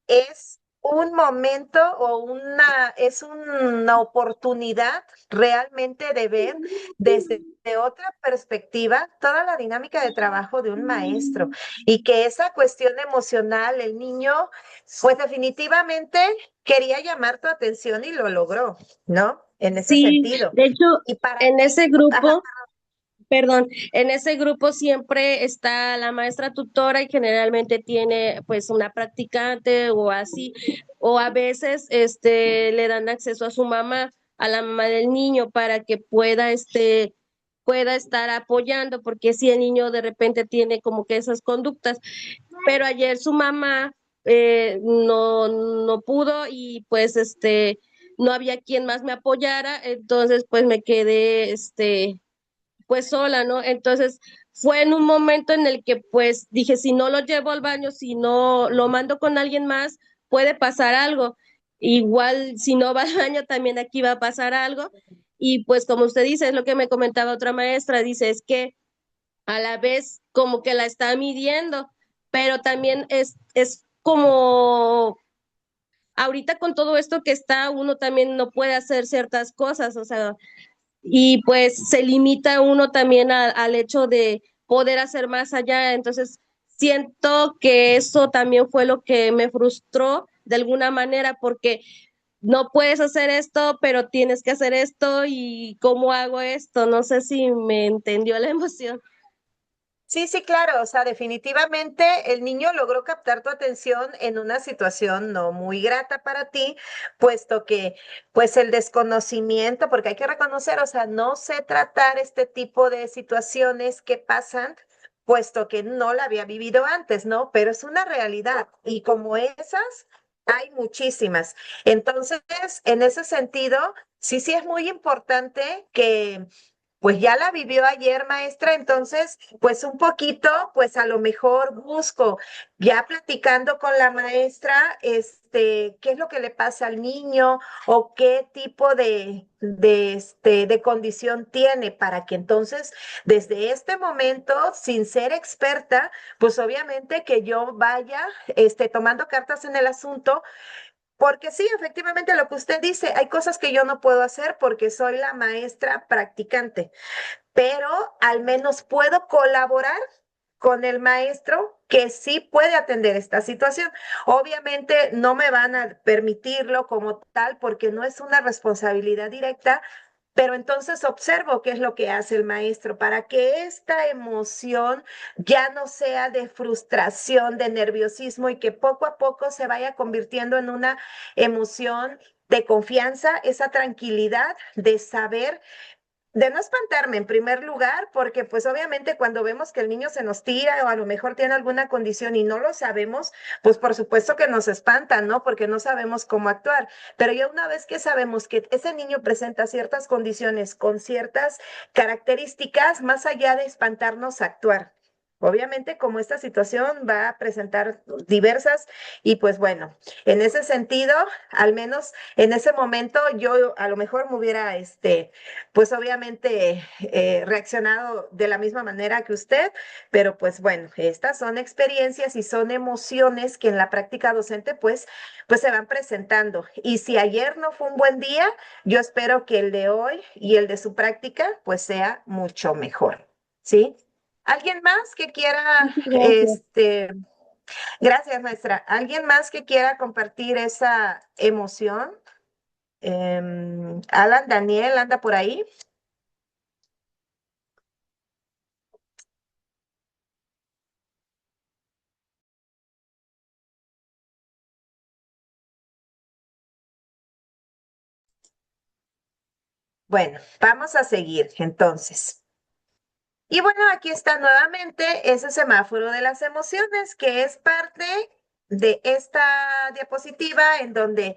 [SPEAKER 1] es un momento o es una oportunidad realmente de ver desde otra perspectiva toda la dinámica de trabajo de un maestro y que esa cuestión emocional, el niño, pues definitivamente quería llamar tu atención y lo logró, ¿no? En ese
[SPEAKER 17] Sí,
[SPEAKER 1] sentido.
[SPEAKER 17] de hecho,
[SPEAKER 1] Y para
[SPEAKER 17] en
[SPEAKER 1] ti,
[SPEAKER 17] ese
[SPEAKER 1] ajá,
[SPEAKER 17] grupo, perdón, en ese grupo siempre está la maestra tutora y generalmente tiene pues una practicante o así, o a veces le dan acceso a su mamá, a la mamá del niño para que pueda pueda estar apoyando, porque si el niño de repente tiene como que esas conductas, pero ayer su mamá no pudo y pues no había quien más me apoyara, entonces pues me quedé pues sola, ¿no? Entonces fue en un momento en el que pues dije, si no lo llevo al baño, si no lo mando con alguien más, puede pasar algo. Igual si no va al baño, también aquí va a pasar algo. Y pues como usted dice, es lo que me comentaba otra maestra, dice, es que a la vez como que la está midiendo, pero también es como ahorita con todo esto que está, uno también no puede hacer ciertas cosas, o sea, y pues se limita uno también al hecho de poder hacer más allá. Entonces, siento que eso también fue lo que me frustró de alguna manera porque no puedes hacer esto, pero tienes que hacer esto y cómo hago esto. No sé si me entendió la emoción.
[SPEAKER 1] sí, sí, claro, o sea, definitivamente el niño logró captar tu atención en una situación no muy grata para ti, puesto que, pues, el desconocimiento, porque hay que reconocer, o sea, no sé tratar este tipo de situaciones que pasan, puesto que no la había vivido antes, ¿no? Pero es una realidad y como esas, hay muchísimas. Entonces, en ese sentido, sí, sí es muy importante que pues ya la vivió ayer, maestra, entonces, pues un poquito, pues a lo mejor busco, ya platicando con la maestra, qué es lo que le pasa al niño o qué tipo de condición tiene para que entonces, desde este momento, sin ser experta, pues obviamente que yo vaya, tomando cartas en el asunto porque sí, efectivamente lo que usted dice, hay cosas que yo no puedo hacer porque soy la maestra practicante, pero al menos puedo colaborar con el maestro que sí puede atender esta situación. Obviamente no me van a permitirlo como tal porque no es una responsabilidad directa, pero entonces observo qué es lo que hace el maestro para que esta emoción ya no sea de frustración, de nerviosismo y que poco a poco se vaya convirtiendo en una emoción de confianza, esa tranquilidad de saber de no espantarme en primer lugar, porque pues obviamente cuando vemos que el niño se nos tira o a lo mejor tiene alguna condición y no lo sabemos, pues por supuesto que nos espanta, ¿no? Porque no sabemos cómo actuar. Pero ya una vez que sabemos que ese niño presenta ciertas condiciones con ciertas características, más allá de espantarnos, actuar. Obviamente, como esta situación va a presentar diversas y pues bueno, en ese sentido, al menos en ese momento yo a lo mejor me hubiera, pues obviamente reaccionado de la misma manera que usted, pero pues bueno, estas son experiencias y son emociones que en la práctica docente pues se van presentando. Y si ayer no fue un buen día, yo espero que el de hoy y el de su práctica pues sea mucho mejor, ¿sí? ¿Alguien más que quiera,
[SPEAKER 17] Muchas gracias.
[SPEAKER 1] gracias maestra, alguien más que quiera compartir esa emoción? Alan, Daniel, anda por ahí. Bueno, vamos a seguir entonces. Y bueno, aquí está nuevamente ese semáforo de las emociones, que es parte de esta diapositiva en donde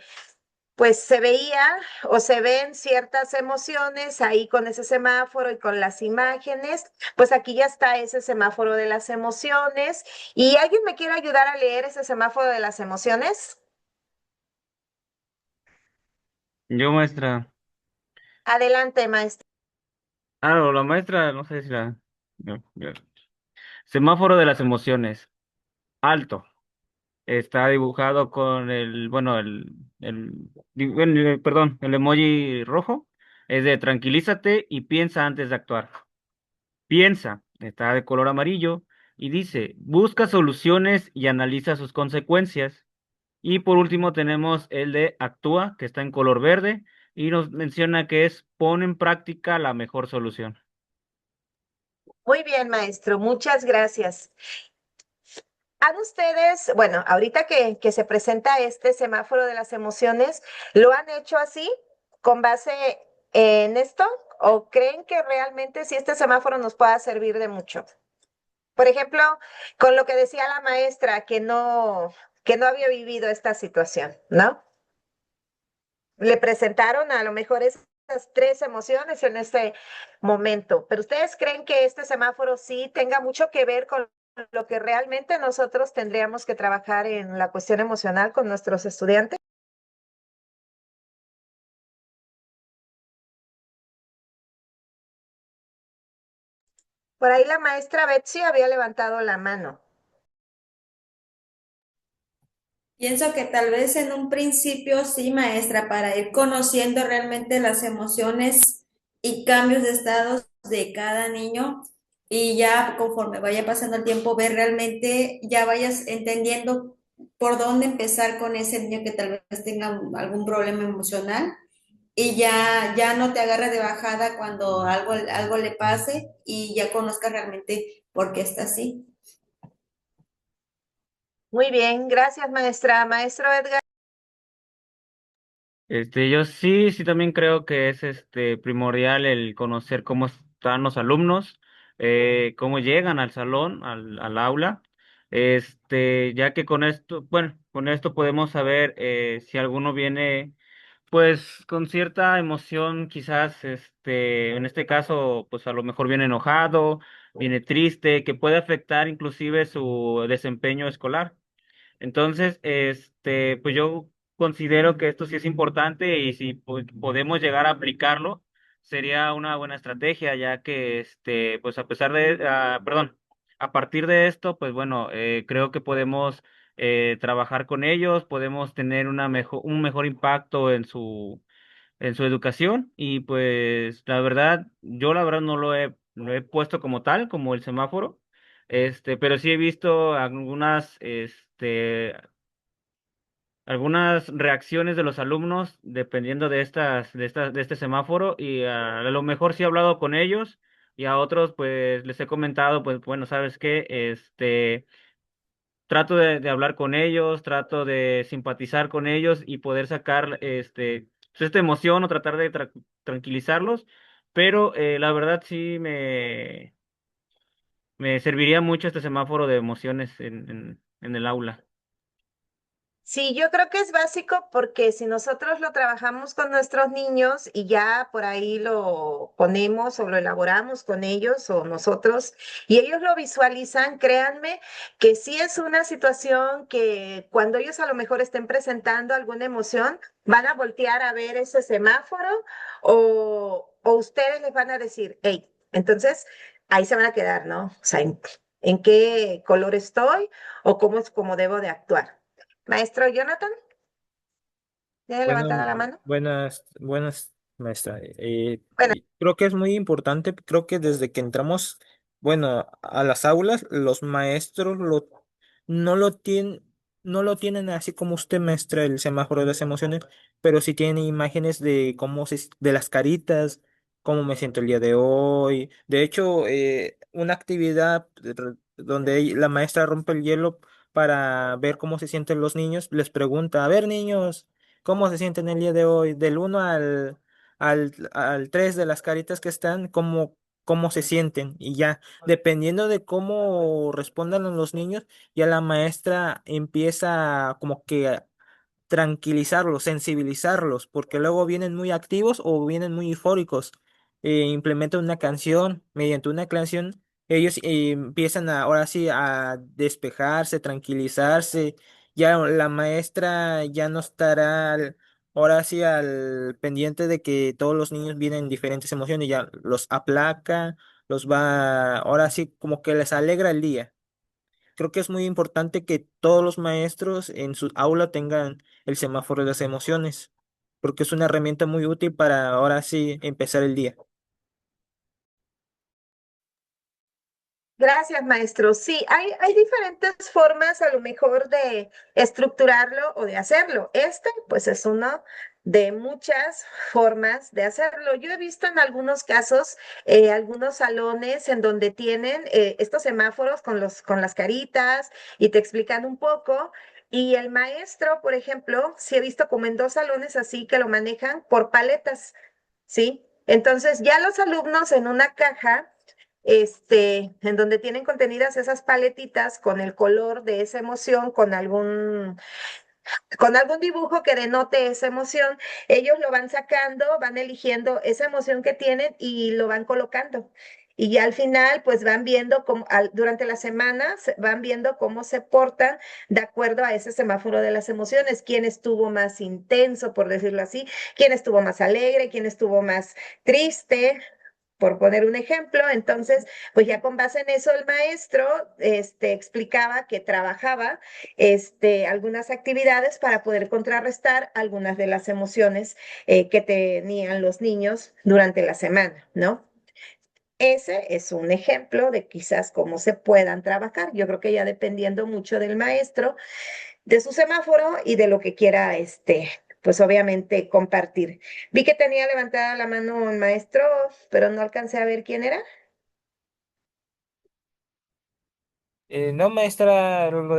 [SPEAKER 1] pues se veía o se ven ciertas emociones ahí con ese semáforo y con las imágenes. Pues aquí ya está ese semáforo de las emociones. ¿Y alguien me quiere ayudar a leer ese semáforo de las emociones?
[SPEAKER 7] Yo, maestra.
[SPEAKER 1] Adelante, maestro.
[SPEAKER 7] Ah, o la maestra, no sé si la... no. Semáforo de las emociones. Alto. Está dibujado con bueno, perdón, el emoji rojo. Es de tranquilízate y piensa antes de actuar. Piensa, está de color amarillo y dice, busca soluciones y analiza sus consecuencias. Y por último tenemos el de actúa, que está en color verde y nos menciona que es pon en práctica la mejor solución.
[SPEAKER 1] Muy bien, maestro. Muchas gracias. ¿Han ustedes, bueno, ahorita que se presenta este semáforo de las emociones, lo han hecho así, con base en esto? ¿O creen que realmente sí este semáforo nos pueda servir de mucho? Por ejemplo, con lo que decía la maestra, que no había vivido esta situación, ¿no? Le presentaron a lo mejor esas tres emociones en este momento, pero ¿ustedes creen que este semáforo sí tenga mucho que ver con lo que realmente nosotros tendríamos que trabajar en la cuestión emocional con nuestros estudiantes? Por ahí la maestra Betsy había levantado la mano.
[SPEAKER 3] Pienso que tal vez en un principio sí, maestra, para ir conociendo realmente las emociones y cambios de estados de cada niño y ya conforme vaya pasando el tiempo, ver realmente, ya vayas entendiendo por dónde empezar con ese niño que tal vez tenga algún problema emocional y ya no te agarre de bajada cuando algo le pase y ya conozcas realmente por qué está así.
[SPEAKER 1] Muy bien, gracias maestra. Maestro Edgar.
[SPEAKER 7] Yo sí también creo que es primordial el conocer cómo están los alumnos, cómo llegan al salón, al aula, ya que con esto, bueno, con esto podemos saber si alguno viene pues con cierta emoción, quizás, en este caso, pues a lo mejor viene enojado, viene triste, que puede afectar inclusive su desempeño escolar. Entonces, pues yo considero que esto sí es importante y si podemos llegar a aplicarlo, sería una buena estrategia, ya que, pues a pesar de, perdón, a partir de esto, pues bueno, creo que podemos trabajar con ellos, podemos tener un mejor impacto en su educación y pues yo la verdad no lo he puesto como tal, como el semáforo, pero sí he visto algunas reacciones de los alumnos dependiendo de este semáforo y a lo mejor sí he hablado con ellos y a otros pues les he comentado, pues bueno, ¿sabes qué? Trato de hablar con ellos, trato de simpatizar con ellos y poder sacar pues, esta emoción o tratar de tranquilizarlos, pero la verdad sí me serviría mucho este semáforo de emociones en el aula.
[SPEAKER 1] Sí, yo creo que es básico porque si nosotros lo trabajamos con nuestros niños y ya por ahí lo ponemos o lo elaboramos con ellos o nosotros y ellos lo visualizan, créanme que sí es una situación que cuando ellos a lo mejor estén presentando alguna emoción, van a voltear a ver ese semáforo o ustedes les van a decir, hey, entonces ahí se van a quedar, ¿no? O sea, en qué color estoy o cómo es como debo de actuar. Maestro Jonathan, ¿tiene levantada la mano?
[SPEAKER 2] Buenas, maestra.
[SPEAKER 1] Bueno,
[SPEAKER 2] Creo que es muy importante, creo que desde que entramos, bueno, a las aulas, los maestros no lo tienen, no lo tienen así como usted, maestra, el semáforo de las emociones, pero sí tienen imágenes de de las caritas, cómo me siento el día de hoy. De hecho, una actividad donde la maestra rompe el hielo para ver cómo se sienten los niños, les pregunta, a ver, niños. ¿Cómo se sienten el día de hoy? Del 1 al 3 de las caritas que están, cómo se sienten. Y ya, dependiendo de cómo respondan los niños, ya la maestra empieza como que tranquilizarlos, sensibilizarlos, porque luego vienen muy activos o vienen muy eufóricos. Implementan una canción, mediante una canción, ellos empiezan ahora sí a despejarse, tranquilizarse. Ya la maestra ya no estará ahora sí al pendiente de que todos los niños vienen diferentes emociones, ya los aplaca, los va, ahora sí como que les alegra el día. Creo que es muy importante que todos los maestros en su aula tengan el semáforo de las emociones, porque es una herramienta muy útil para ahora sí empezar el día.
[SPEAKER 1] Gracias, maestro. Sí, hay diferentes formas a lo mejor de estructurarlo o de hacerlo. Este, pues, es una de muchas formas de hacerlo. Yo he visto en algunos casos, algunos salones en donde tienen estos semáforos con las caritas y te explican un poco. Y el maestro, por ejemplo, sí he visto como en dos salones así que lo manejan por paletas, ¿sí? Entonces, ya los alumnos en una caja en donde tienen contenidas esas paletitas con el color de esa emoción, con algún dibujo que denote esa emoción, ellos lo van sacando, van eligiendo esa emoción que tienen y lo van colocando. Y ya al final, pues van viendo durante la semana, van viendo cómo se portan de acuerdo a ese semáforo de las emociones, quién estuvo más intenso, por decirlo así, quién estuvo más alegre, quién estuvo más triste, por poner un ejemplo. Entonces, pues ya con base en eso el maestro explicaba que trabajaba algunas actividades para poder contrarrestar algunas de las emociones que tenían los niños durante la semana, ¿no? Ese es un ejemplo de quizás cómo se puedan trabajar. Yo creo que ya dependiendo mucho del maestro, de su semáforo y de lo que quiera, pues obviamente compartir. Vi que tenía levantada la mano el maestro, pero no alcancé a ver quién era.
[SPEAKER 2] No, maestra, la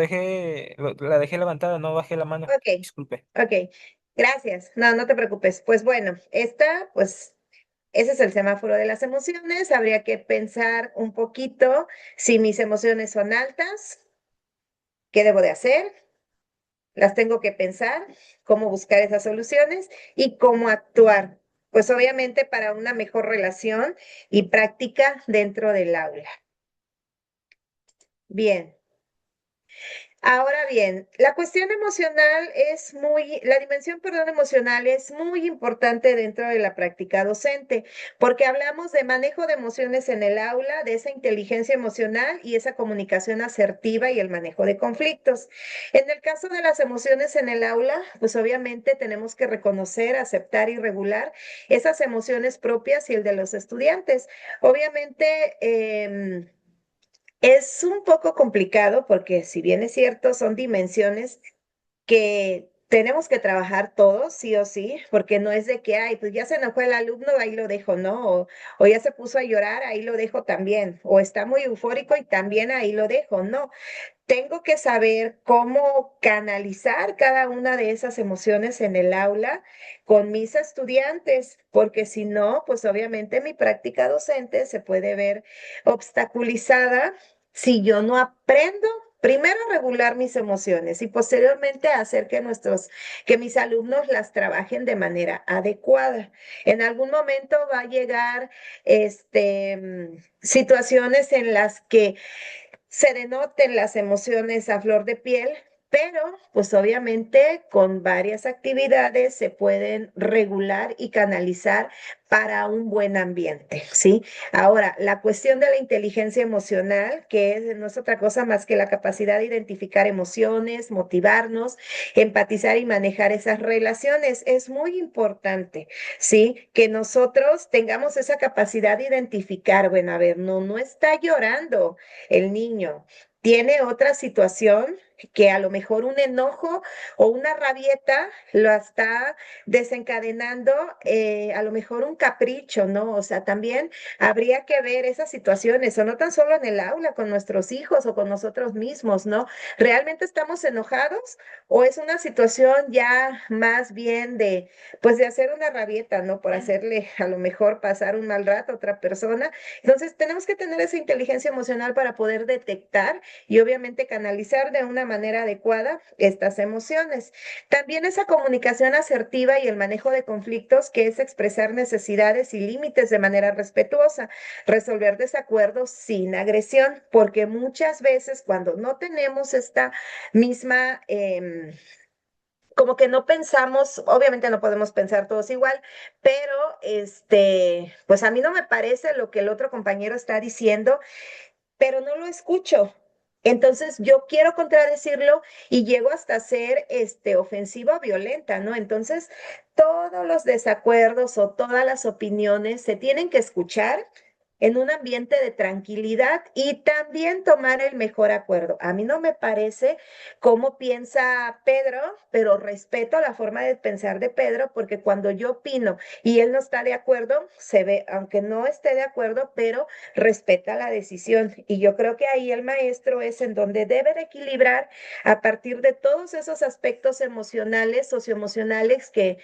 [SPEAKER 2] dejé levantada, no bajé la mano.
[SPEAKER 1] Ok,
[SPEAKER 2] Disculpe.
[SPEAKER 1] ok. Gracias. No, no te preocupes. Pues bueno, pues ese es el semáforo de las emociones. Habría que pensar un poquito si mis emociones son altas, ¿qué debo de hacer? Las tengo que pensar, cómo buscar esas soluciones y cómo actuar. Pues obviamente para una mejor relación y práctica dentro del aula. Bien. Ahora bien, la cuestión emocional la dimensión, perdón, emocional es muy importante dentro de la práctica docente, porque hablamos de manejo de emociones en el aula, de esa inteligencia emocional y esa comunicación asertiva y el manejo de conflictos. En el caso de las emociones en el aula, pues obviamente tenemos que reconocer, aceptar y regular esas emociones propias y el de los estudiantes. Obviamente, es un poco complicado porque si bien es cierto, son dimensiones que tenemos que trabajar todos, sí o sí, porque no es de que, ay, pues ya se enojó el alumno, ahí lo dejo, ¿no? O ya se puso a llorar, ahí lo dejo también. O está muy eufórico y también ahí lo dejo, no. Tengo que saber cómo canalizar cada una de esas emociones en el aula con mis estudiantes, porque si no, pues obviamente mi práctica docente se puede ver obstaculizada si yo no aprendo primero a regular mis emociones y posteriormente a hacer que mis alumnos las trabajen de manera adecuada. En algún momento va a llegar situaciones en las que se denoten las emociones a flor de piel, pero pues obviamente con varias actividades se pueden regular y canalizar para un buen ambiente, ¿sí? Ahora, la cuestión de la inteligencia emocional, no es otra cosa más que la capacidad de identificar emociones, motivarnos, empatizar y manejar esas relaciones, es muy importante, ¿sí? Que nosotros tengamos esa capacidad de identificar, bueno, a ver, no está llorando el niño, tiene otra situación que a lo mejor un enojo o una rabieta lo está desencadenando, a lo mejor un capricho, ¿no? O sea, también habría que ver esas situaciones, o no tan solo en el aula, con nuestros hijos o con nosotros mismos, ¿no? ¿Realmente estamos enojados o es una situación ya más bien de, pues de hacer una rabieta, ¿no? Por hacerle a lo mejor pasar un mal rato a otra persona. Entonces, tenemos que tener esa inteligencia emocional para poder detectar y obviamente canalizar de una manera adecuada estas emociones. También esa comunicación asertiva y el manejo de conflictos, que es expresar necesidades y límites de manera respetuosa, resolver desacuerdos sin agresión, porque muchas veces cuando no tenemos esta misma como que no pensamos, obviamente no podemos pensar todos igual, pero pues a mí no me parece lo que el otro compañero está diciendo, pero no lo escucho. Entonces yo quiero contradecirlo y llego hasta ser ofensiva o violenta, ¿no? Entonces, todos los desacuerdos o todas las opiniones se tienen que escuchar en un ambiente de tranquilidad y también tomar el mejor acuerdo. A mí no me parece cómo piensa Pedro, pero respeto la forma de pensar de Pedro, porque cuando yo opino y él no está de acuerdo, se ve, aunque no esté de acuerdo, pero respeta la decisión. Y yo creo que ahí el maestro es en donde debe de equilibrar a partir de todos esos aspectos emocionales, socioemocionales que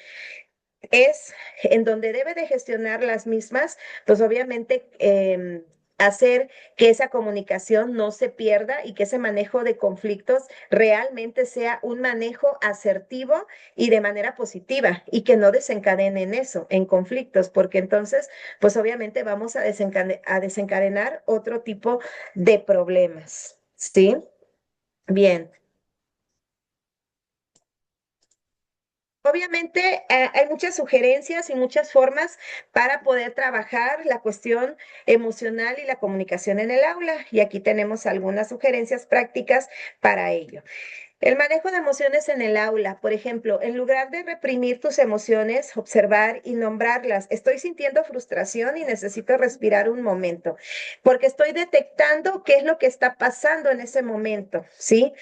[SPEAKER 1] es en donde debe de gestionar las mismas, pues obviamente hacer que esa comunicación no se pierda y que ese manejo de conflictos realmente sea un manejo asertivo y de manera positiva y que no desencadene en eso, en conflictos, porque entonces, pues obviamente vamos a desencadenar otro tipo de problemas, ¿sí? Bien. Obviamente, hay muchas sugerencias y muchas formas para poder trabajar la cuestión emocional y la comunicación en el aula, y aquí tenemos algunas sugerencias prácticas para ello. El manejo de emociones en el aula, por ejemplo, en lugar de reprimir tus emociones, observar y nombrarlas. Estoy sintiendo frustración y necesito respirar un momento, porque estoy detectando qué es lo que está pasando en ese momento, ¿sí?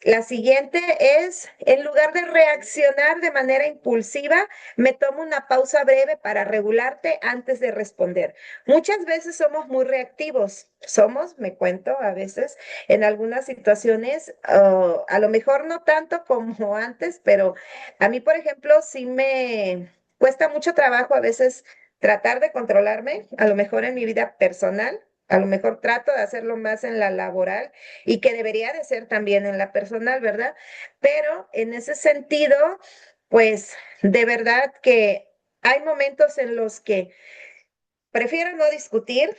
[SPEAKER 1] La siguiente es, en lugar de reaccionar de manera impulsiva, me tomo una pausa breve para regularte antes de responder. Muchas veces somos muy reactivos. Somos, me cuento, a veces en algunas situaciones, a lo mejor no tanto como antes, pero a mí, por ejemplo, sí me cuesta mucho trabajo a veces tratar de controlarme, a lo mejor en mi vida personal. A lo mejor trato de hacerlo más en la laboral y que debería de ser también en la personal, ¿verdad? Pero en ese sentido, pues de verdad que hay momentos en los que prefiero no discutir,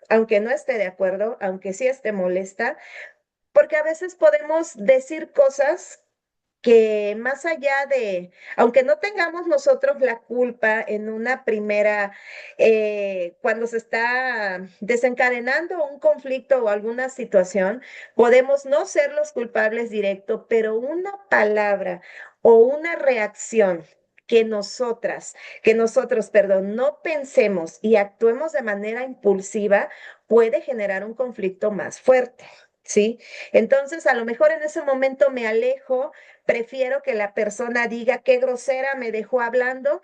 [SPEAKER 1] aunque no esté de acuerdo, aunque sí esté molesta, porque a veces podemos decir cosas que más allá de, aunque no tengamos nosotros la culpa en una primera, cuando se está desencadenando un conflicto o alguna situación, podemos no ser los culpables directos, pero una palabra o una reacción que nosotros, perdón, no pensemos y actuemos de manera impulsiva, puede generar un conflicto más fuerte. ¿Sí? Entonces, a lo mejor en ese momento me alejo, prefiero que la persona diga qué grosera me dejó hablando,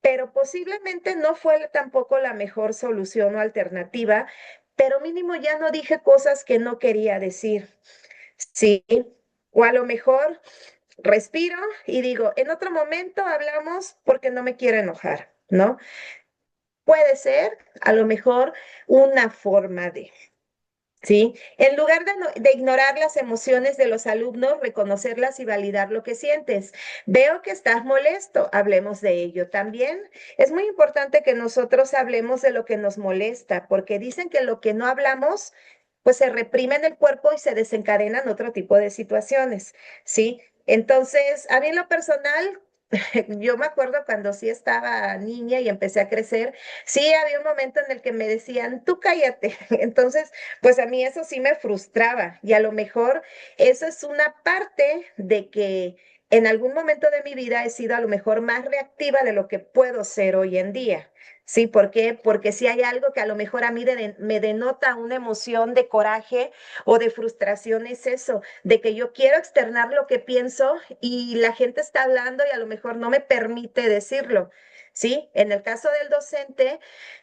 [SPEAKER 1] pero posiblemente no fue tampoco la mejor solución o alternativa, pero mínimo ya no dije cosas que no quería decir, ¿sí? O a lo mejor respiro y digo, en otro momento hablamos porque no me quiero enojar, ¿no? Puede ser a lo mejor una forma de... ¿Sí? En lugar de ignorar las emociones de los alumnos, reconocerlas y validar lo que sientes. Veo que estás molesto, hablemos de ello también. Es muy importante que nosotros hablemos de lo que nos molesta, porque dicen que lo que no hablamos, pues se reprime en el cuerpo y se desencadenan otro tipo de situaciones, ¿sí? Entonces, a mí en lo personal, yo me acuerdo cuando sí estaba niña y empecé a crecer, sí había un momento en el que me decían, tú cállate. Entonces, pues a mí eso sí me frustraba y a lo mejor eso es una parte de que en algún momento de mi vida he sido a lo mejor más reactiva de lo que puedo ser hoy en día. ¿Sí? ¿Por qué? Porque si hay algo que a lo mejor a mí me denota una emoción de coraje o de frustración, es eso, de que yo quiero externar lo que pienso y la gente está hablando y a lo mejor no me permite decirlo. ¿Sí? En el caso del docente,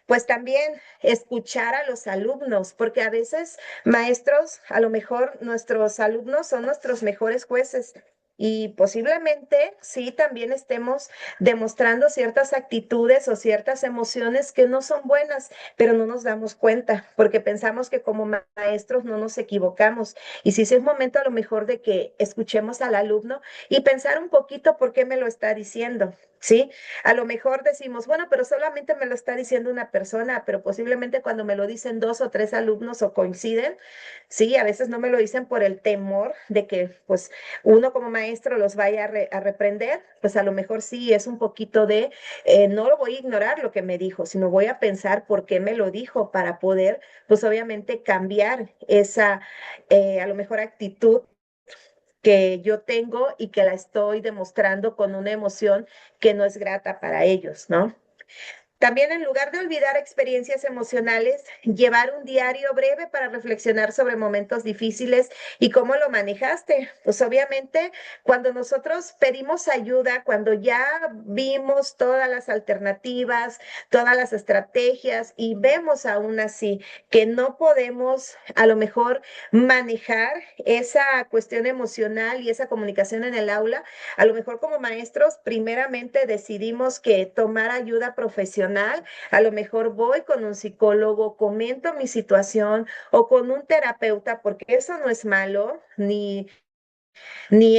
[SPEAKER 1] pues también escuchar a los alumnos, porque a veces maestros, a lo mejor nuestros alumnos son nuestros mejores jueces. Y posiblemente sí también estemos demostrando ciertas actitudes o ciertas emociones que no son buenas, pero no nos damos cuenta porque pensamos que como maestros no nos equivocamos. Y sí, sí es momento a lo mejor de que escuchemos al alumno y pensar un poquito por qué me lo está diciendo. ¿Sí? A lo mejor decimos, bueno, pero solamente me lo está diciendo una persona, pero posiblemente cuando me lo dicen 2 o 3 alumnos o coinciden, sí, a veces no me lo dicen por el temor de que, pues, uno como maestro los vaya a reprender, pues a lo mejor sí es un poquito de, no lo voy a ignorar lo que me dijo, sino voy a pensar por qué me lo dijo para poder, pues obviamente cambiar esa, a lo mejor actitud que yo tengo y que la estoy demostrando con una emoción que no es grata para ellos, ¿no? También en lugar de olvidar experiencias emocionales, llevar un diario breve para reflexionar sobre momentos difíciles y cómo lo manejaste. Pues obviamente cuando nosotros pedimos ayuda, cuando ya vimos todas las alternativas, todas las estrategias y vemos aún así que no podemos a lo mejor manejar esa cuestión emocional y esa comunicación en el aula, a lo mejor como maestros primeramente decidimos que tomar ayuda profesional, a lo mejor voy con un psicólogo, comento mi situación o con un terapeuta, porque eso no es malo, ni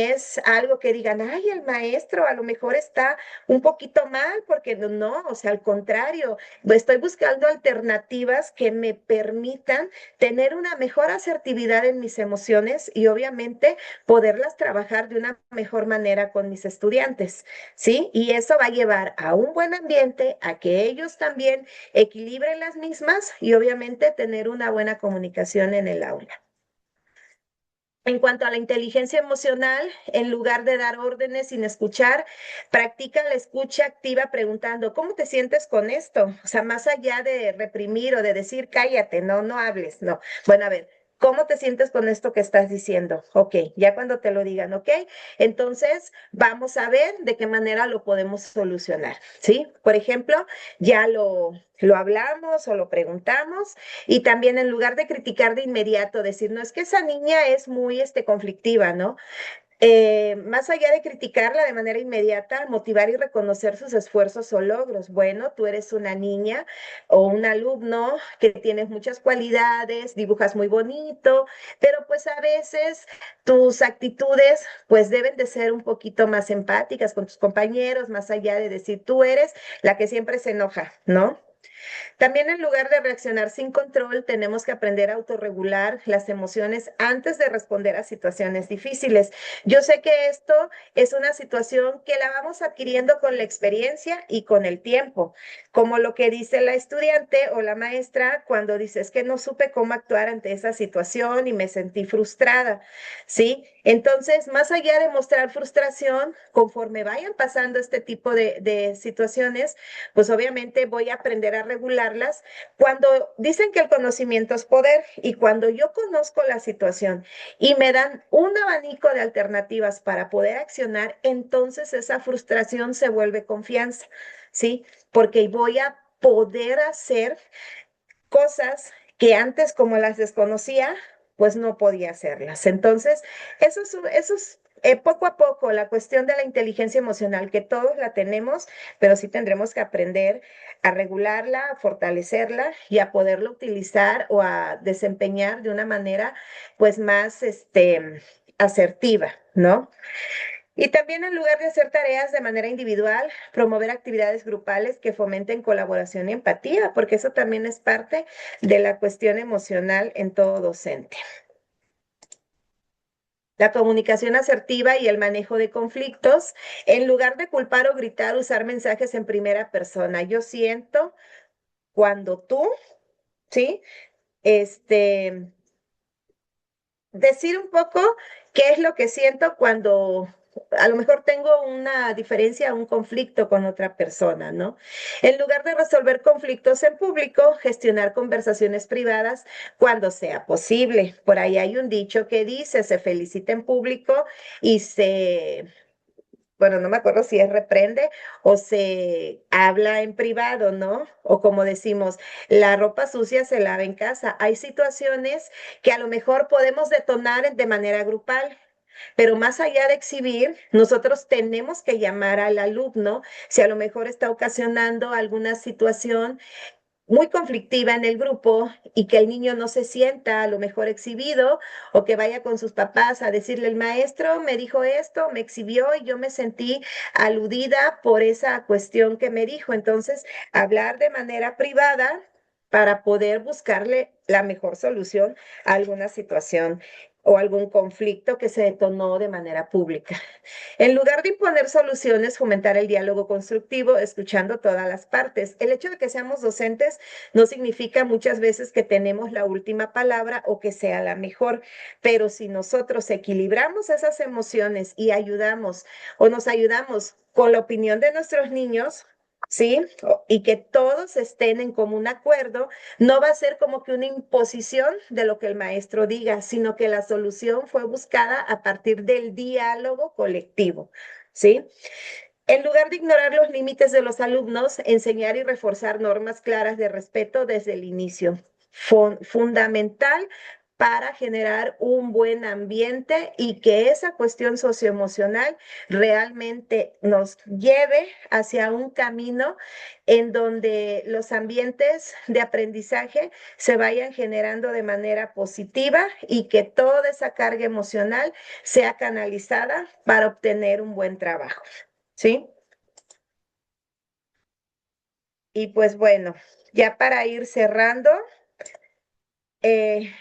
[SPEAKER 1] es algo que digan, ay, el maestro a lo mejor está un poquito mal, porque no, no, o sea, al contrario, estoy buscando alternativas que me permitan tener una mejor asertividad en mis emociones y obviamente poderlas trabajar de una mejor manera con mis estudiantes, ¿sí? Y eso va a llevar a un buen ambiente, a que ellos también equilibren las mismas y obviamente tener una buena comunicación en el aula. En cuanto a la inteligencia emocional, en lugar de dar órdenes sin escuchar, practica la escucha activa preguntando, ¿cómo te sientes con esto? O sea, más allá de reprimir o de decir, cállate, no, no hables, no. Bueno, a ver, ¿cómo te sientes con esto que estás diciendo? Ok, ya cuando te lo digan, ok, entonces vamos a ver de qué manera lo podemos solucionar, ¿sí? Por ejemplo, ya lo hablamos o lo preguntamos y también en lugar de criticar de inmediato, decir, no, es que esa niña es muy conflictiva, ¿no? Más allá de criticarla de manera inmediata, motivar y reconocer sus esfuerzos o logros. Bueno, tú eres una niña o un alumno que tienes muchas cualidades, dibujas muy bonito, pero pues a veces tus actitudes pues deben de ser un poquito más empáticas con tus compañeros, más allá de decir tú eres la que siempre se enoja, ¿no? También en lugar de reaccionar sin control, tenemos que aprender a autorregular las emociones antes de responder a situaciones difíciles. Yo sé que esto es una situación que la vamos adquiriendo con la experiencia y con el tiempo, como lo que dice la estudiante o la maestra cuando dice es que no supe cómo actuar ante esa situación y me sentí frustrada, ¿sí? Entonces, más allá de mostrar frustración, conforme vayan pasando este tipo de situaciones, pues obviamente voy a aprender a regularlas. Cuando dicen que el conocimiento es poder y cuando yo conozco la situación y me dan un abanico de alternativas para poder accionar, entonces esa frustración se vuelve confianza, ¿sí? Porque voy a poder hacer cosas que antes como las desconocía, pues no podía hacerlas. Entonces, eso es poco a poco la cuestión de la inteligencia emocional, que todos la tenemos, pero sí tendremos que aprender a regularla, a fortalecerla y a poderla utilizar o a desempeñar de una manera pues más asertiva, ¿no? Y también en lugar de hacer tareas de manera individual, promover actividades grupales que fomenten colaboración y empatía, porque eso también es parte de la cuestión emocional en todo docente. La comunicación asertiva y el manejo de conflictos, en lugar de culpar o gritar, usar mensajes en primera persona. Yo siento cuando tú, ¿sí? Decir un poco qué es lo que siento cuando a lo mejor tengo una diferencia, un conflicto con otra persona, ¿no? En lugar de resolver conflictos en público, gestionar conversaciones privadas cuando sea posible. Por ahí hay un dicho que dice, se felicita en público y bueno, no me acuerdo si es reprende o se habla en privado, ¿no? O como decimos, la ropa sucia se lava en casa. Hay situaciones que a lo mejor podemos detonar de manera grupal. Pero más allá de exhibir, nosotros tenemos que llamar al alumno si a lo mejor está ocasionando alguna situación muy conflictiva en el grupo y que el niño no se sienta a lo mejor exhibido o que vaya con sus papás a decirle el maestro me dijo esto, me exhibió y yo me sentí aludida por esa cuestión que me dijo. Entonces, hablar de manera privada para poder buscarle la mejor solución a alguna situación o algún conflicto que se detonó de manera pública. En lugar de imponer soluciones, fomentar el diálogo constructivo, escuchando todas las partes. El hecho de que seamos docentes no significa muchas veces que tenemos la última palabra o que sea la mejor, pero si nosotros equilibramos esas emociones y ayudamos o nos ayudamos con la opinión de nuestros niños, ¿sí? Y que todos estén en común acuerdo, no va a ser como que una imposición de lo que el maestro diga, sino que la solución fue buscada a partir del diálogo colectivo, ¿sí? En lugar de ignorar los límites de los alumnos, enseñar y reforzar normas claras de respeto desde el inicio. Fundamental para generar un buen ambiente y que esa cuestión socioemocional realmente nos lleve hacia un camino en donde los ambientes de aprendizaje se vayan generando de manera positiva y que toda esa carga emocional sea canalizada para obtener un buen trabajo. ¿Sí? Y pues bueno, ya para ir cerrando,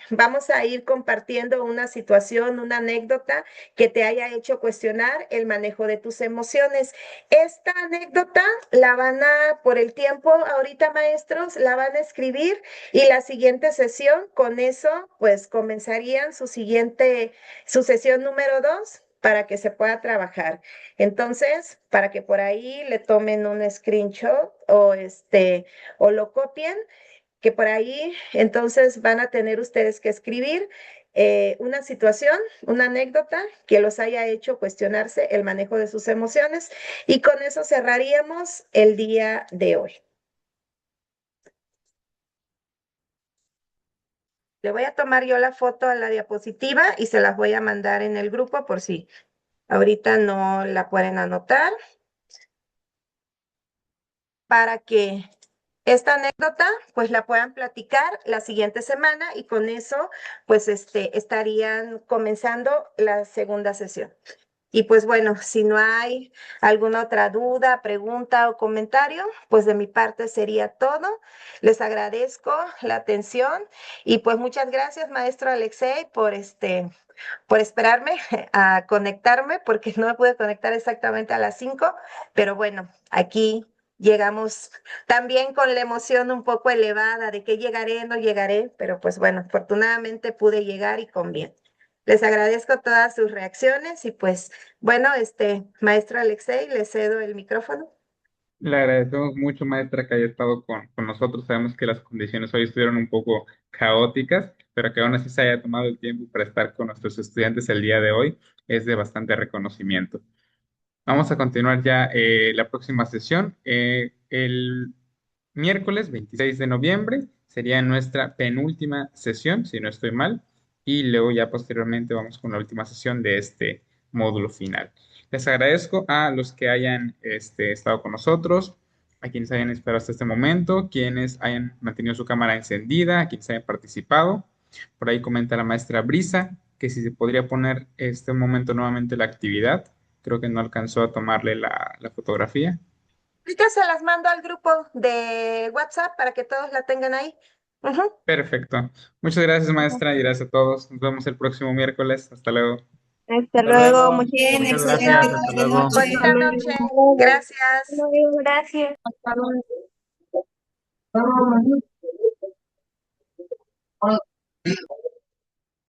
[SPEAKER 1] vamos a ir compartiendo una situación, una anécdota que te haya hecho cuestionar el manejo de tus emociones. Esta anécdota la van a, por el tiempo, ahorita maestros, la van a escribir y la siguiente sesión, con eso, pues comenzarían su sesión número 2 para que se pueda trabajar. Entonces, para que por ahí le tomen un screenshot o lo copien, que por ahí entonces van a tener ustedes que escribir una situación, una anécdota que los haya hecho cuestionarse el manejo de sus emociones y con eso cerraríamos el día de hoy. Le voy a tomar yo la foto a la diapositiva y se las voy a mandar en el grupo por si ahorita no la pueden anotar para que esta anécdota pues la puedan platicar la siguiente semana y con eso pues estarían comenzando la segunda sesión. Y pues bueno, si no hay alguna otra duda, pregunta o comentario, pues de mi parte sería todo. Les agradezco la atención y pues muchas gracias, maestro Alexei, por esperarme a conectarme, porque no me pude conectar exactamente a las 5, pero bueno, aquí llegamos también con la emoción un poco elevada de que llegaré, no llegaré, pero pues bueno, afortunadamente pude llegar y con bien. Les agradezco todas sus reacciones y pues bueno, maestro Alexei, le cedo el micrófono.
[SPEAKER 18] Le agradecemos mucho, maestra, que haya estado con nosotros. Sabemos que las condiciones hoy estuvieron un poco caóticas, pero que aún así se haya tomado el tiempo para estar con nuestros estudiantes el día de hoy es de bastante reconocimiento. Vamos a continuar ya la próxima sesión. El miércoles 26 de noviembre sería nuestra penúltima sesión, si no estoy mal, y luego ya posteriormente vamos con la última sesión de este módulo final. Les agradezco a los que hayan estado con nosotros, a quienes hayan esperado hasta este momento, quienes hayan mantenido su cámara encendida, a quienes hayan participado. Por ahí comenta la maestra Brisa que si se podría poner este momento nuevamente la actividad. Creo que no alcanzó a tomarle la fotografía.
[SPEAKER 1] Ahorita se las mando al grupo de WhatsApp para que todos la tengan ahí.
[SPEAKER 18] Perfecto. Muchas gracias, maestra, y gracias a todos. Nos vemos el próximo miércoles. Hasta luego.
[SPEAKER 9] Hasta
[SPEAKER 7] Hasta
[SPEAKER 9] luego,
[SPEAKER 7] luego.
[SPEAKER 9] muchas
[SPEAKER 3] Bien,
[SPEAKER 7] Muchas
[SPEAKER 3] excelente.
[SPEAKER 7] gracias. Hasta luego.
[SPEAKER 1] Bonita noche. Gracias.
[SPEAKER 11] Gracias.
[SPEAKER 10] Hasta luego.